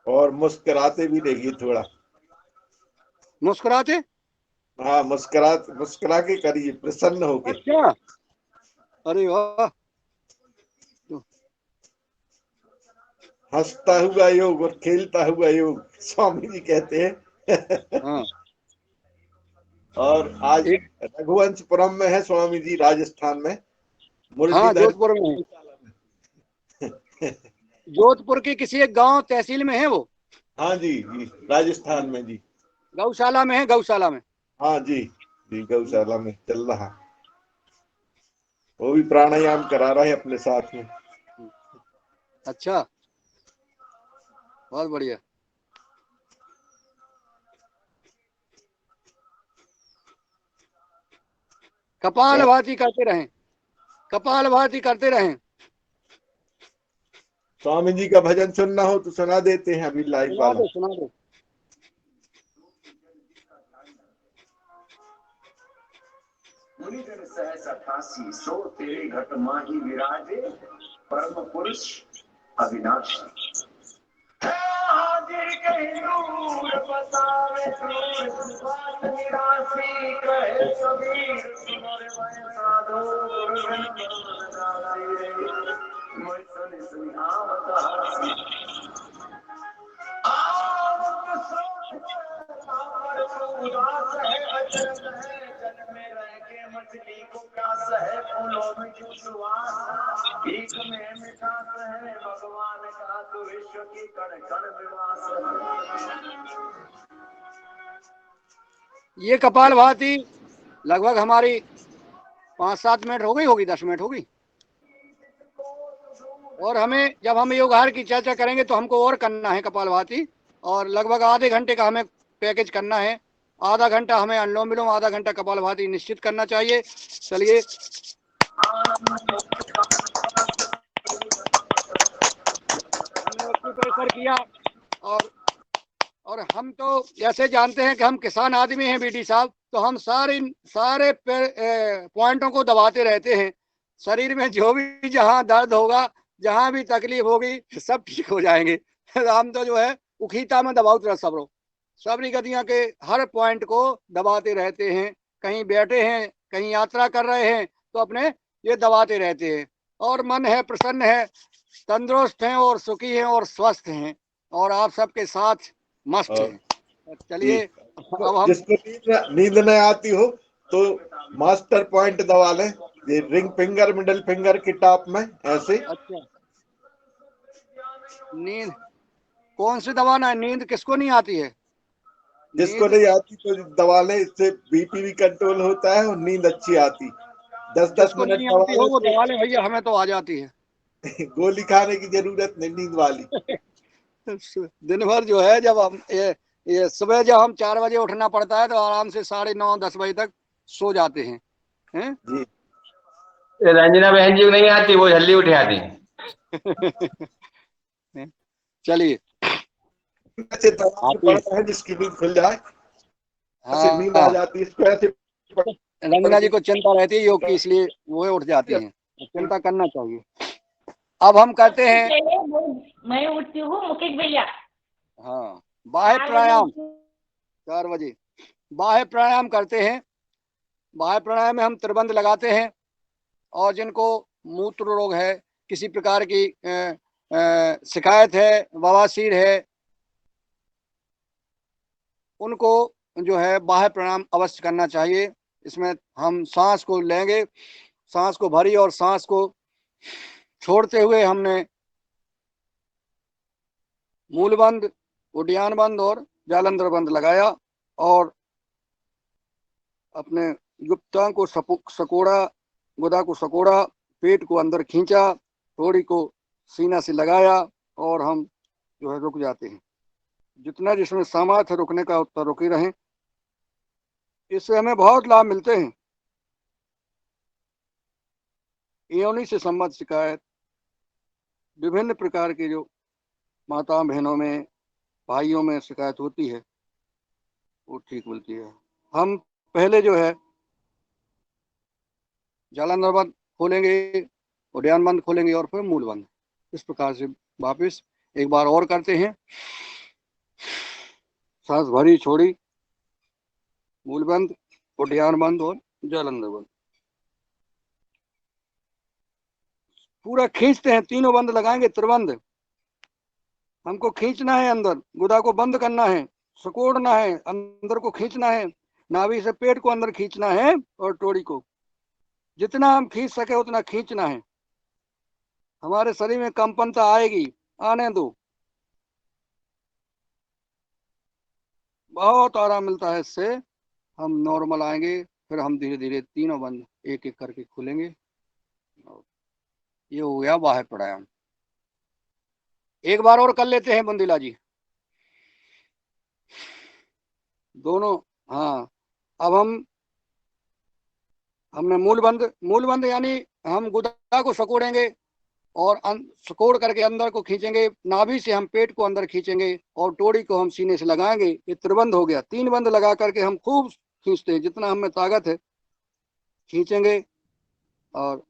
S4: और मुस्कुराते भी रहिए थोड़ा।
S1: मुस्कुराते,
S4: हाँ, मुस्कुरा के करिए, प्रसन्न होके।
S1: अच्छा, अरे वाह,
S4: हंसता हुआ योग और खेलता हुआ योग, स्वामी जी कहते हैं।
S1: हाँ।
S4: और आज रघुवंशपुरम में है स्वामी जी, राजस्थान में,
S1: हाँ, जोधपुर में है। जोधपुर के किसी एक गांव तहसील में है वो।
S4: हाँ जी, राजस्थान में जी,
S1: गौशाला में है, गौशाला में।
S4: हाँ जी जी, गौशाला में चल रहा। वो भी प्राणायाम करा रहा है अपने साथ में।
S1: अच्छा, बहुत बढ़िया। कपालभाति करते रहें, कपालभाति करते रहें।
S4: स्वामी जी का भजन सुनना हो तो सुना देते हैं अभी लाइव
S1: सुना
S4: वाला।
S1: दो, सुना दो।
S8: मुनिजन सहस 88 सो तेरे घट माही विराजे, परम पुरुष अविनाशी। हाजिर कहीं दूर बतावे दूर, बात निराशी कहे कबीर, सुनो रे मैं साधु रे, मैं सुन सुनावत हासी। आवत सोच पर उदास है, अचरज है, जग में रह के मछली को प्यास है, फूलों में जो सुवास, भीख में मिठास है, भगवान का तो विश्व की कण कण विवास है।
S1: ये कपालभाति लगभग हमारी 5-7 मिनट हो गई होगी, 10 मिनट हो गई। और हमें, जब हम योगाहार की चर्चा करेंगे तो हमको और करना है कपालभाति, और लगभग आधे घंटे का हमें पैकेज करना है। आधा घंटा हमें अनुलोम विलोम, आधा घंटा कपालभाति निश्चित करना चाहिए। चलिए, हमने एक्यूप्रेशर किया, और हम तो जैसे जानते हैं कि हम किसान आदमी हैं बीडी साहब, तो हम सारे पॉइंटों को दबाते रहते हैं। शरीर में जो भी जहां दर्द होगा, जहां भी तकलीफ होगी, सब ठीक हो जाएंगे। हम तो जो है उखीता में दबाओ तरह सबरी गतियां के हर पॉइंट को दबाते रहते हैं। कहीं बैठे हैं, कहीं यात्रा कर रहे हैं, तो अपने ये दबाते रहते हैं। और मन है प्रसन्न है, तंदुरुस्त हैं और सुखी हैं और स्वस्थ हैं, और आप सबके साथ मस्त है। चलिए, अब हम,
S4: जिसको नींद नहीं आती हो तो मास्टर पॉइंट दबा लें, ये रिंग फिंगर, मिडिल फिंगर की टॉप में ऐसे।
S1: अच्छा, नींद कौन सी दबाना है? नींद किसको नहीं आती है?
S4: जिसको नहीं आती तो दबा लें, इससे बीपी भी कंट्रोल होता है और नींद अच्छी आती। 10-10
S1: जिसको
S4: मिनट
S1: नहीं
S4: दबा
S1: आती हो वो
S4: लें
S1: दबा ले भैया, हमें तो आ जाती है।
S4: गोली खाने की जरूरत नहीं, नींद वाली।
S1: दिन भर जो है, जब हम ये सुबह जब हम 4 बजे उठना पड़ता है तो आराम से 9:30-10 बजे तक सो जाते हैं, हैं?
S4: जी,
S2: रंजना बहन जी को नहीं आती, वो जल्दी उठ जाती।
S1: चलिए,
S4: ऐसे पड़ता है जिसकी नींद खुल जाए, ऐसे नींद आ जाती है, इसको ऐसे
S1: रंजना जी को चिंता रहती है योग की, इसलिए वो उठ जाती हैं। चिंता करना चाहिए। अब हम करते हैं,
S3: मैं उठती हूँ मुकेश भैया।
S1: हाँ, बाह्य
S3: 4
S1: प्राणायाम,
S3: बजे
S1: 4 बजे बाह्य प्राणायाम करते हैं। बाह्य प्राणायाम में हम त्रिबंध लगाते हैं, और जिनको मूत्र रोग है, किसी प्रकार की शिकायत है, बवासीर है, उनको जो है बाह्य प्राणायाम अवश्य करना चाहिए। इसमें हम सांस को लेंगे, सांस को भरी और सांस को छोड़ते हुए हमने मूलबंध, उड्डयन बंद और जालंधर बंद लगाया, और अपने गुप्ता को सकोड़ा, गुदा को सकोड़ा, पेट को अंदर खींचा, थोड़ी को सीना से लगाया, और हम जो है रुक जाते हैं। जितना जिसमें सामर्थ्य रुकने का उतना रुके रहें। इससे हमें बहुत लाभ मिलते हैं। योनि से संबंधित शिकायत, विभिन्न प्रकार के जो माता बहनों में, भाइयों में शिकायत होती है, वो ठीक मिलती है। हम पहले जो है जालंधर बंद खोलेंगे, उड्डयन बंद खोलेंगे, और फिर मूल बंद। इस प्रकार से वापस एक बार और करते हैं। सांस भरी, छोड़ी, मूल बंद, उड्डयन बंद और जालंधर बंद। पूरा खींचते हैं, तीनों बंद लगाएंगे, त्रिबंध। हमको खींचना है, अंदर गुदा को बंद करना है, सिकोड़ना है, अंदर को खींचना है, नाभि से पेट को अंदर खींचना है, और टोड़ी को जितना हम खींच सके उतना खींचना है। हमारे शरीर में कंपनता आएगी, आने दो, बहुत आराम मिलता है इससे। हम नॉर्मल आएंगे, फिर हम धीरे धीरे तीनों बंद एक एक करके खुलेंगे। ये हो गया बाह्य प्राणायाम। एक बार और कर लेते हैं बंदीला जी, दोनों। हाँ, अब हमने मूल बंद यानी हम गुदा को सकोड़ेंगे, और सकोड़ करके अंदर को खींचेंगे, नाभि से हम पेट को अंदर खींचेंगे, और टोड़ी को हम सीने से लगाएंगे। ये त्रिबंध हो गया। 3 बंद लगा करके हम खूब खींचते हैं, जितना हमें ताकत है खींचेंगे, और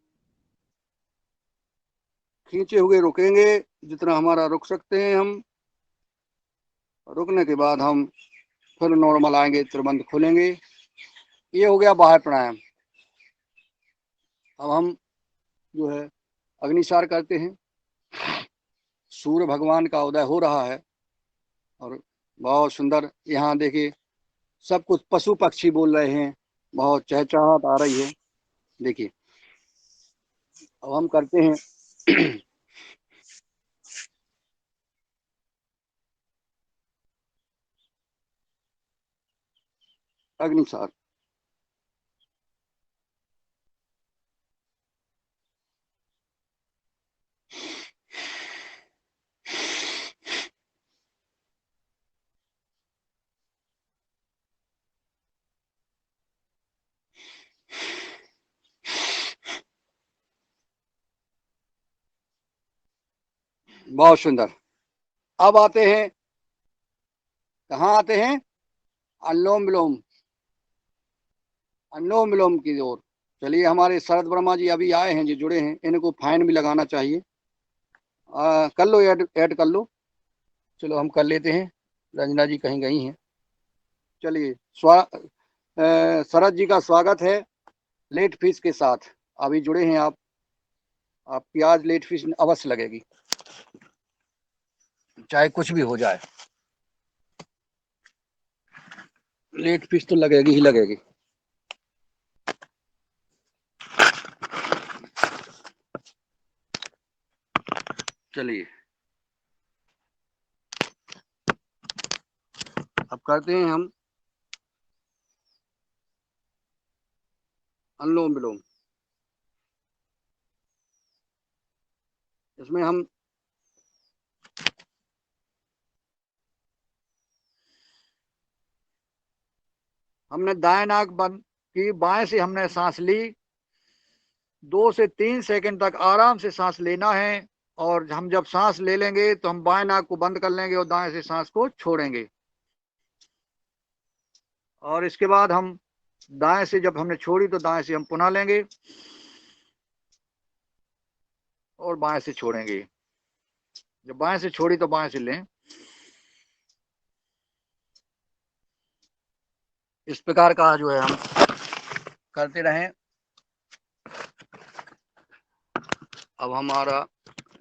S1: खींचे हुए रुकेंगे जितना हमारा रुक सकते हैं हम। रुकने के बाद हम फिर नॉर्मल आएंगे, त्रिबंध खोलेंगे। ये हो गया बाह्य प्राणायाम। अब हम जो है अग्निसार करते हैं। सूर्य भगवान का उदय हो रहा है, और बहुत सुंदर, यहाँ देखिए सब कुछ पशु पक्षी बोल रहे हैं, बहुत चहचहाट आ रही है। देखिए अब हम करते हैं अग्निसार। बहुत सुंदर। अब आते हैं, कहाँ आते हैं? अनुलोम विलोम, अनुलोम विलोम की ओर। चलिए, हमारे शरद वर्मा जी अभी आए हैं, जो जुड़े हैं, इनको फाइन भी लगाना चाहिए। कर लो, ऐड कर लो। चलो हम कर लेते हैं। रंजना जी कहीं गई हैं। चलिए, शरद जी का स्वागत है लेट फीस के साथ। अभी जुड़े हैं आप, आपकी आज लेट फीस अवश्य लगेगी, चाहे कुछ भी हो जाए, लेट फीस तो लगेगी ही लगेगी। चलिए अब करते हैं हम अनुलोम विलोम। इसमें हमने दाएं नाक बंद की, बाएं से हमने सांस ली। 2 से 3 सेकंड तक आराम से सांस लेना है, और हम जब सांस ले लेंगे तो हम बाएं नाक को बंद कर लेंगे और दाएं से सांस को छोड़ेंगे। और इसके बाद हम दाएं से जब हमने छोड़ी तो दाएं से हम पुनः लेंगे, और बाएं से छोड़ेंगे। जब बाएं से छोड़ी तो बाएं से लें। इस प्रकार का जो है हम करते रहें। अब हमारा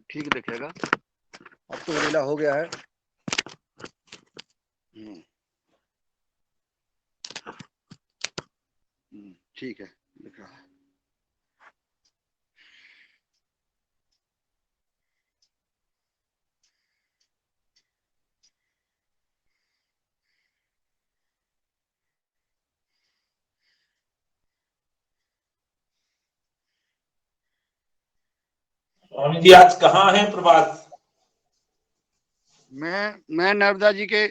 S1: ठीक दिखेगा, अब तो ढीला हो गया है। ठीक है, दिख रहा है।
S9: स्वामी जी आज कहाँ हैं प्रभात?
S1: मैं नर्मदा जी के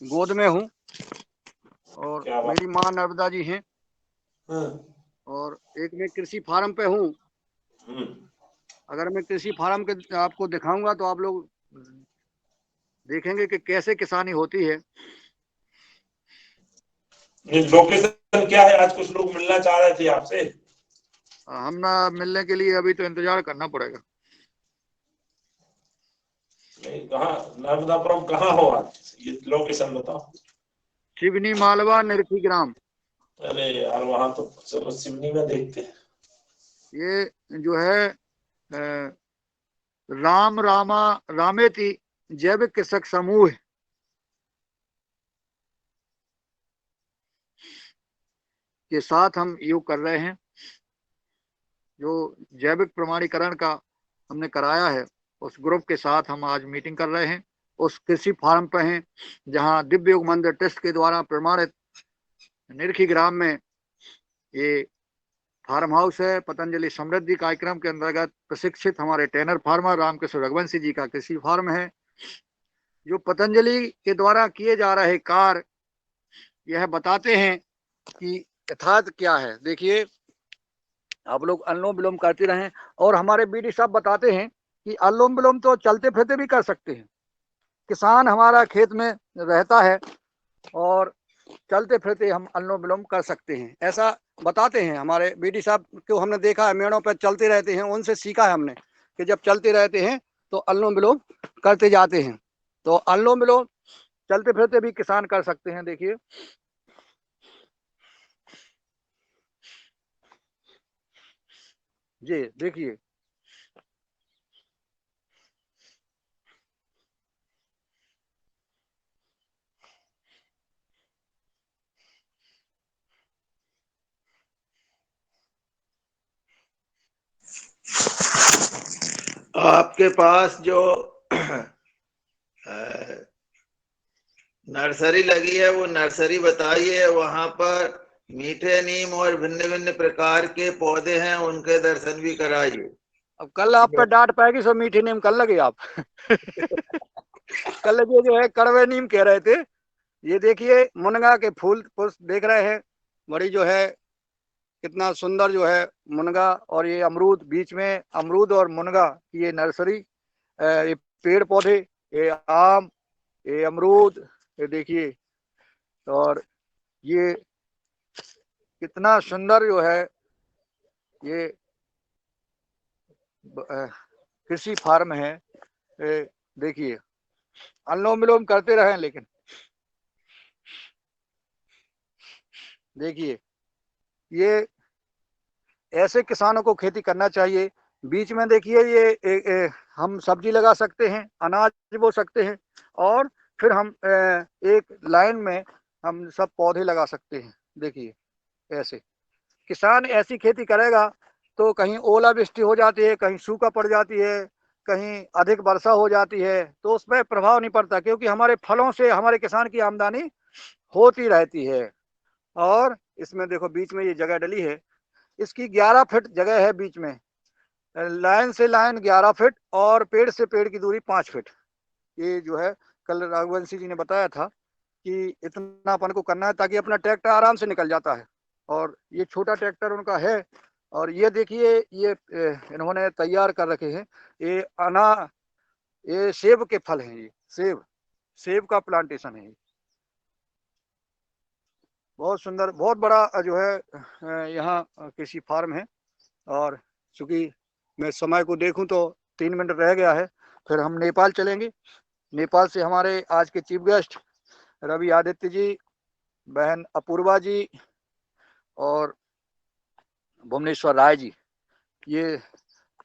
S1: गोद में हूँ और
S9: क्या बात।
S1: मेरी माँ नर्मदा जी हैं और एक मैं कृषि फार्म पे हूँ। अगर मैं कृषि फार्म के आपको दिखाऊंगा तो आप लोग देखेंगे कि कैसे किसानी होती है।
S9: ये लोकेशन क्या है? आज कुछ लोग मिलना चाह रहे थे आपसे।
S1: हम ना मिलने के लिए अभी तो इंतजार करना पड़ेगा।
S9: नहीं, कहाँ नर्मदापुरम कहाँ हो आज? ये लोकेशन बताओ।
S1: शिवनी मालवा निरखी ग्राम।
S9: अरे यार वहां तो चलो सिवनी में देखते हैं।
S1: ये जो है राम रामा रामेति जैविक कृषक समूह के साथ हम योग कर रहे हैं। जो जैविक प्रमाणीकरण का हमने कराया है उस ग्रुप के साथ हम आज मीटिंग कर रहे हैं। उस कृषि फार्म पे हैं जहां दिव्य योग मंदिर ट्रस्ट के द्वारा प्रमाणित निरखी ग्राम में ये फार्म हाउस है। पतंजलि समृद्धि कार्यक्रम के अंतर्गत प्रशिक्षित हमारे ट्रेनर फार्मर रामकृष्ण रघुवंशी जी का कृषि फार्म है। जो पतंजलि के द्वारा किए जा रहे कार्य यह बताते हैं कि यथार्थ क्या है। देखिए, आप लोग अनुलोम विलोम करते रहें और हमारे बीडी साहब बताते हैं कि अनुलोम विलोम तो चलते फिरते भी कर सकते हैं। किसान हमारा खेत में रहता है और चलते फिरते हम अनुलोम विलोम कर सकते हैं, ऐसा बताते हैं हमारे बीडी साहब को। हमने देखा है मेड़ों पर चलते रहते हैं, उनसे सीखा है हमने कि जब चलते रहते हैं तो अनुलोम विलोम करते जाते हैं। तो अनुलोम विलोम चलते फिरते भी किसान कर सकते हैं। देखिए, जी देखिए,
S6: आपके पास जो नर्सरी लगी है वो नर्सरी बताइए। वहां पर मीठे नीम और भिन्न भिन्न प्रकार के पौधे हैं, उनके दर्शन भी कराइए।
S1: अब कल आप पे डांट पाएगी सो मीठी नीम कर लगे आप। कल ये जो है कड़वे नीम कह रहे थे। ये देखिए मुनगा के फूल पुष्प देख रहे हैं, बड़ी जो है कितना सुंदर जो है मुनगा। और ये अमरूद, बीच में अमरूद और मुनगा की ये नर्सरी, ये पेड़ पौधे, ये आम, ये अमरूद, ये देखिए। और ये कितना सुंदर जो है ये कृषि फार्म है। देखिए, अनुलोम विलोम करते रहें, लेकिन देखिए ये ऐसे किसानों को खेती करना चाहिए। बीच में देखिए ये हम सब्जी लगा सकते हैं, अनाज बो सकते हैं और फिर हम एक लाइन में हम सब पौधे लगा सकते हैं। देखिए, ऐसे किसान ऐसी खेती करेगा तो कहीं ओलावृष्टि हो जाती है, कहीं सूखा पड़ जाती है, कहीं अधिक वर्षा हो जाती है तो उसमें प्रभाव नहीं पड़ता, क्योंकि हमारे फलों से हमारे किसान की आमदनी होती रहती है। और इसमें देखो बीच में ये जगह डली है, इसकी 11 फीट जगह है बीच में, लाइन से लाइन 11 फीट और पेड़ से पेड़ की दूरी 5 फीट। ये जो है कल रघुवंशी जी ने बताया था कि इतना अपन को करना है ताकि अपना ट्रैक्टर आराम से निकल जाता है। और ये छोटा ट्रैक्टर उनका है। और ये देखिए ये इन्होंने तैयार कर रखे हैं, ये सेब के फल हैं। ये सेब का प्लांटेशन है। बहुत सुंदर, बहुत बड़ा जो है यहाँ कृषि फार्म है। और चूंकि मैं समय को देखूं तो 3 मिनट रह गया है, फिर हम नेपाल चलेंगे। नेपाल से हमारे आज के चीफ गेस्ट रवि आदित्य जी बहन अपूर्वा जी और भुवनेश्वर राय जी, ये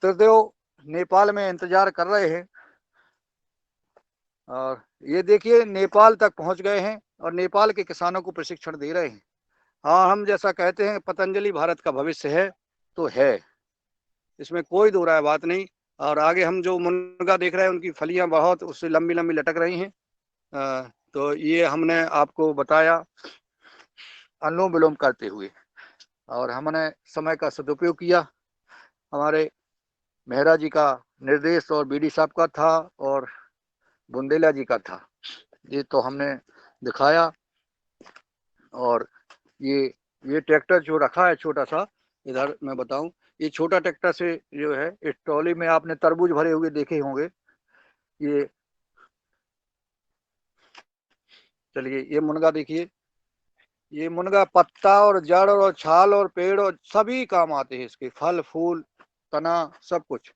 S1: त्रिदेव नेपाल में इंतजार कर रहे हैं और ये देखिए नेपाल तक पहुंच गए हैं और नेपाल के किसानों को प्रशिक्षण दे रहे हैं। हाँ, हम जैसा कहते हैं पतंजलि भारत का भविष्य है तो है, इसमें कोई दो राय बात नहीं। और आगे हम जो मुनगा देख रहे हैं उनकी फलियां बहुत उससे लंबी लंबी लटक रही हैं। तो ये हमने आपको बताया अनुलोम विलोम करते हुए, और हमने समय का सदुपयोग किया। हमारे मेहरा जी का निर्देश और बीडी साहब का था और बुंदेला जी का था, ये तो हमने दिखाया। और ये ट्रैक्टर जो रखा है छोटा सा, इधर मैं बताऊं, ये छोटा ट्रैक्टर से जो है इस ट्रॉली में आपने तरबूज भरे हुए देखे होंगे। ये चलिए ये मुनगा देखिए, ये मुनगा पत्ता और जड़ और छाल और पेड़ और सभी काम आते हैं इसके, फल फूल तना सब कुछ।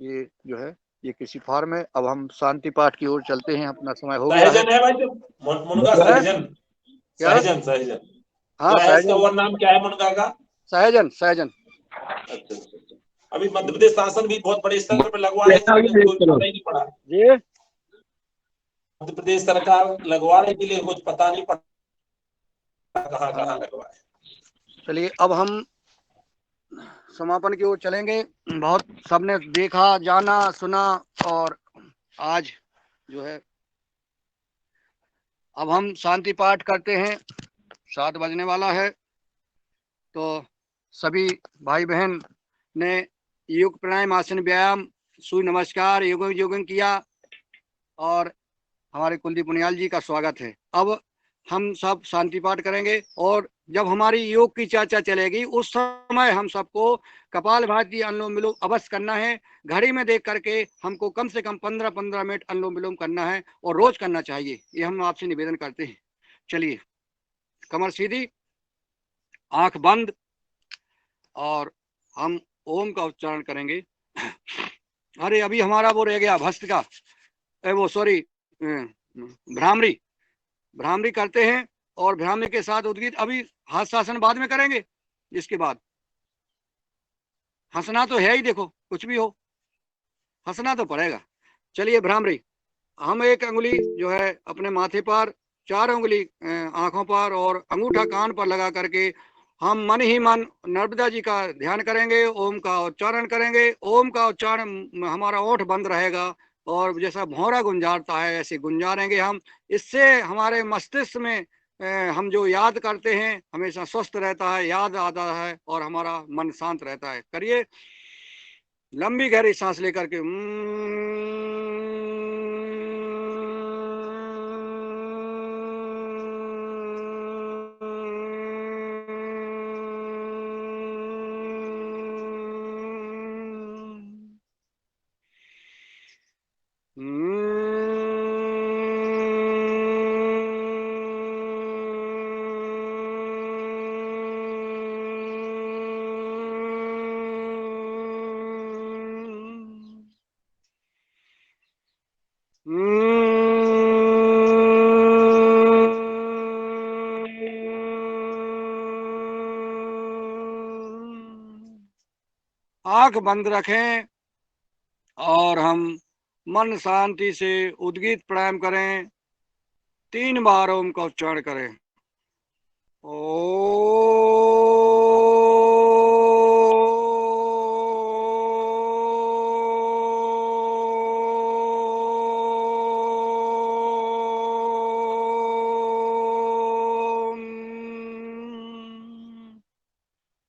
S1: ये जो है ये कृषि फार्म है। अब हम शांति पाठ की ओर चलते हैं, अपना समय हो गया है।
S9: सहजन है भाई, जो मुनगा सहजन,
S1: क्या?
S9: सहजन सहजन
S1: हाँ
S9: क्या है इसका
S1: सहजन,
S9: और नाम क्या है मुनगा का?
S1: सहजन सहजन।
S9: अच्छा अच्छा अच्छा। अभी मध्य प्रदेश शासन भी बहुत बड़े स्तर पर लगवा रही है, लेकिन कोई पता ही नहीं पड़ा।
S1: ये
S9: मध्य प्रदेश सरकार लगवाने के लिए कुछ पता नहीं पड़ा कहाँ कहाँ लगवाए।
S1: चलिए अब हम समापन की ओर चलेंगे। बहुत सबने देखा जाना सुना, और आज जो है अब हम शांति पाठ करते हैं। 7 बजने वाला है, तो सभी भाई बहन ने योग प्राणायाम आसन व्यायाम सूर्य नमस्कार योग योगन किया, और हमारे कुलदीप पुनियाल जी का स्वागत है। अब हम सब शांति पाठ करेंगे, और जब हमारी योग की चर्चा चलेगी उस समय हम सबको कपालभाति अनुलोम विलोम अवश्य करना है। घड़ी में देख करके हमको कम से कम 15-15 मिनट अनुलोम विलोम करना है, और रोज करना चाहिए, ये हम आपसे निवेदन करते हैं। चलिए, कमर सीधी, आंख बंद, और हम ओम का उच्चारण करेंगे। अरे अभी हमारा वो रह गया भस्त का, वो सॉरी भ्रामरी, भ्रामरी करते हैं, और भ्रामरी के साथ उद्गीत। अभी हास्यासन बाद में करेंगे, इसके बाद हंसना तो है ही, देखो कुछ भी हो हंसना तो पड़ेगा। चलिए भ्रामरी, हम एक अंगुली जो है अपने माथे पर, 4 उंगली आंखों पर और अंगूठा कान पर लगा करके हम मन ही मन नर्मदा जी का ध्यान करेंगे, ओम का उच्चारण करेंगे। ओम का उच्चारण हमारा ओठ बंद रहेगा, और जैसा भौरा गुंजारता है ऐसे गुंजारेंगे हम। इससे हमारे मस्तिष्क में हम जो याद करते हैं हमेशा स्वस्थ रहता है, याद आता है, और हमारा मन शांत रहता है। करिए, लंबी गहरी सांस लेकर के आंख बंद रखें, और हम मन शांति से उद्गीत प्राणायाम करें। 3 बार ओम का उच्चारण करें।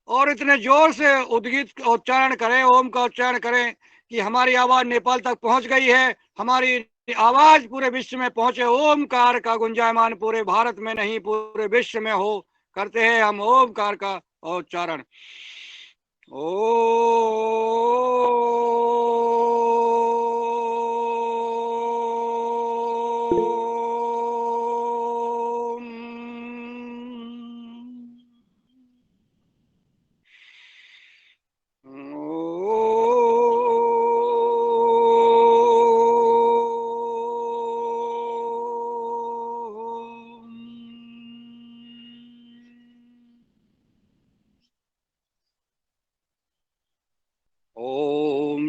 S1: और इतने जोर से उद्गीत उच्चारण करें, ओम का उच्चारण करें कि हमारी आवाज नेपाल तक पहुंच गई है। हमारी आवाज पूरे विश्व में पहुंचे, ओमकार का गुंजायमान पूरे भारत में नहीं पूरे विश्व में हो। करते हैं हम ओमकार का उच्चारण।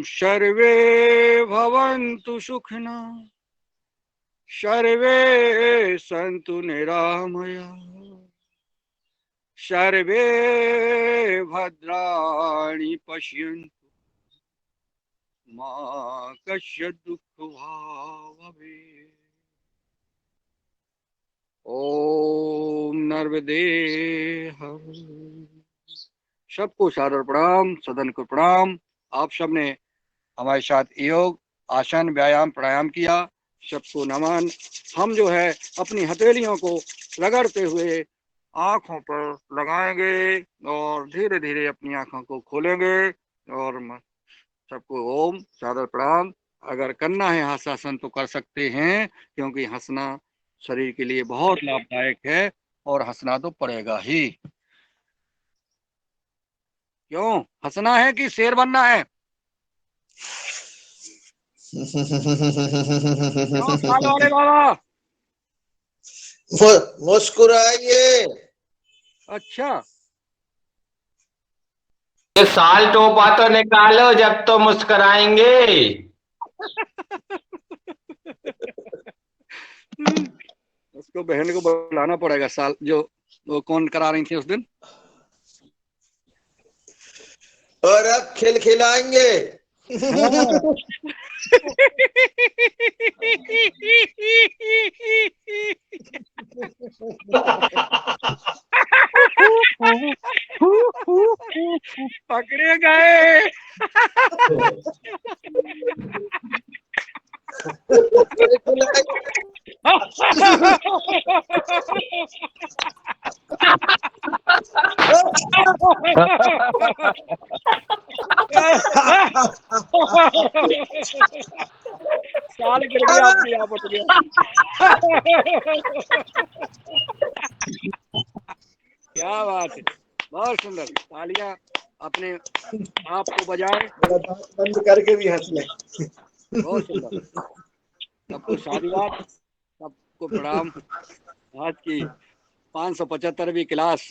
S1: सर्वे भवन्तु सुखिनः सर्वे सन्तु निरामयाः सर्वे भद्राणि पश्यन्तु मा कश्चित् दुःखभाग् भवेत्। ओम नर्मदे हर। सबको सादर प्रणाम, सदन को प्रणाम। आप सबने हमारे साथ योग, आसन, व्यायाम, प्राणायाम किया। सबको नमन। हम जो है अपनी हथेलियों को रगड़ते हुए आंखों पर लगाएंगे और धीरे धीरे अपनी आंखों को खोलेंगे और सबको ओम सादर प्रणाम। अगर करना है हंसासन तो कर सकते हैं, क्योंकि हंसना शरीर के लिए बहुत लाभदायक है और हंसना तो पड़ेगा ही। क्यों हंसना है कि शेर बनना है? क्यों साल वाले बाबा?
S6: मुस्कुराइए।
S1: अच्छा,
S2: ये साल टोपा तो निकालो, जब तो मुस्कुराएंगे।
S1: उसको बहन को बुलाना पड़ेगा। साल जो वो कौन करा रही थी उस दिन।
S6: और अब खिलखिलाएंगे।
S1: पकड़े गए। साल गिर गया, अपने आप उठ गया। क्या बात है, बहुत सुंदर। तालियां अपने आप को बजाएं।
S4: बंद करके भी हंस ले।
S1: बहुत सुंदर। सबको साधुवाद, सबको प्रणाम। आज की 575वीं क्लास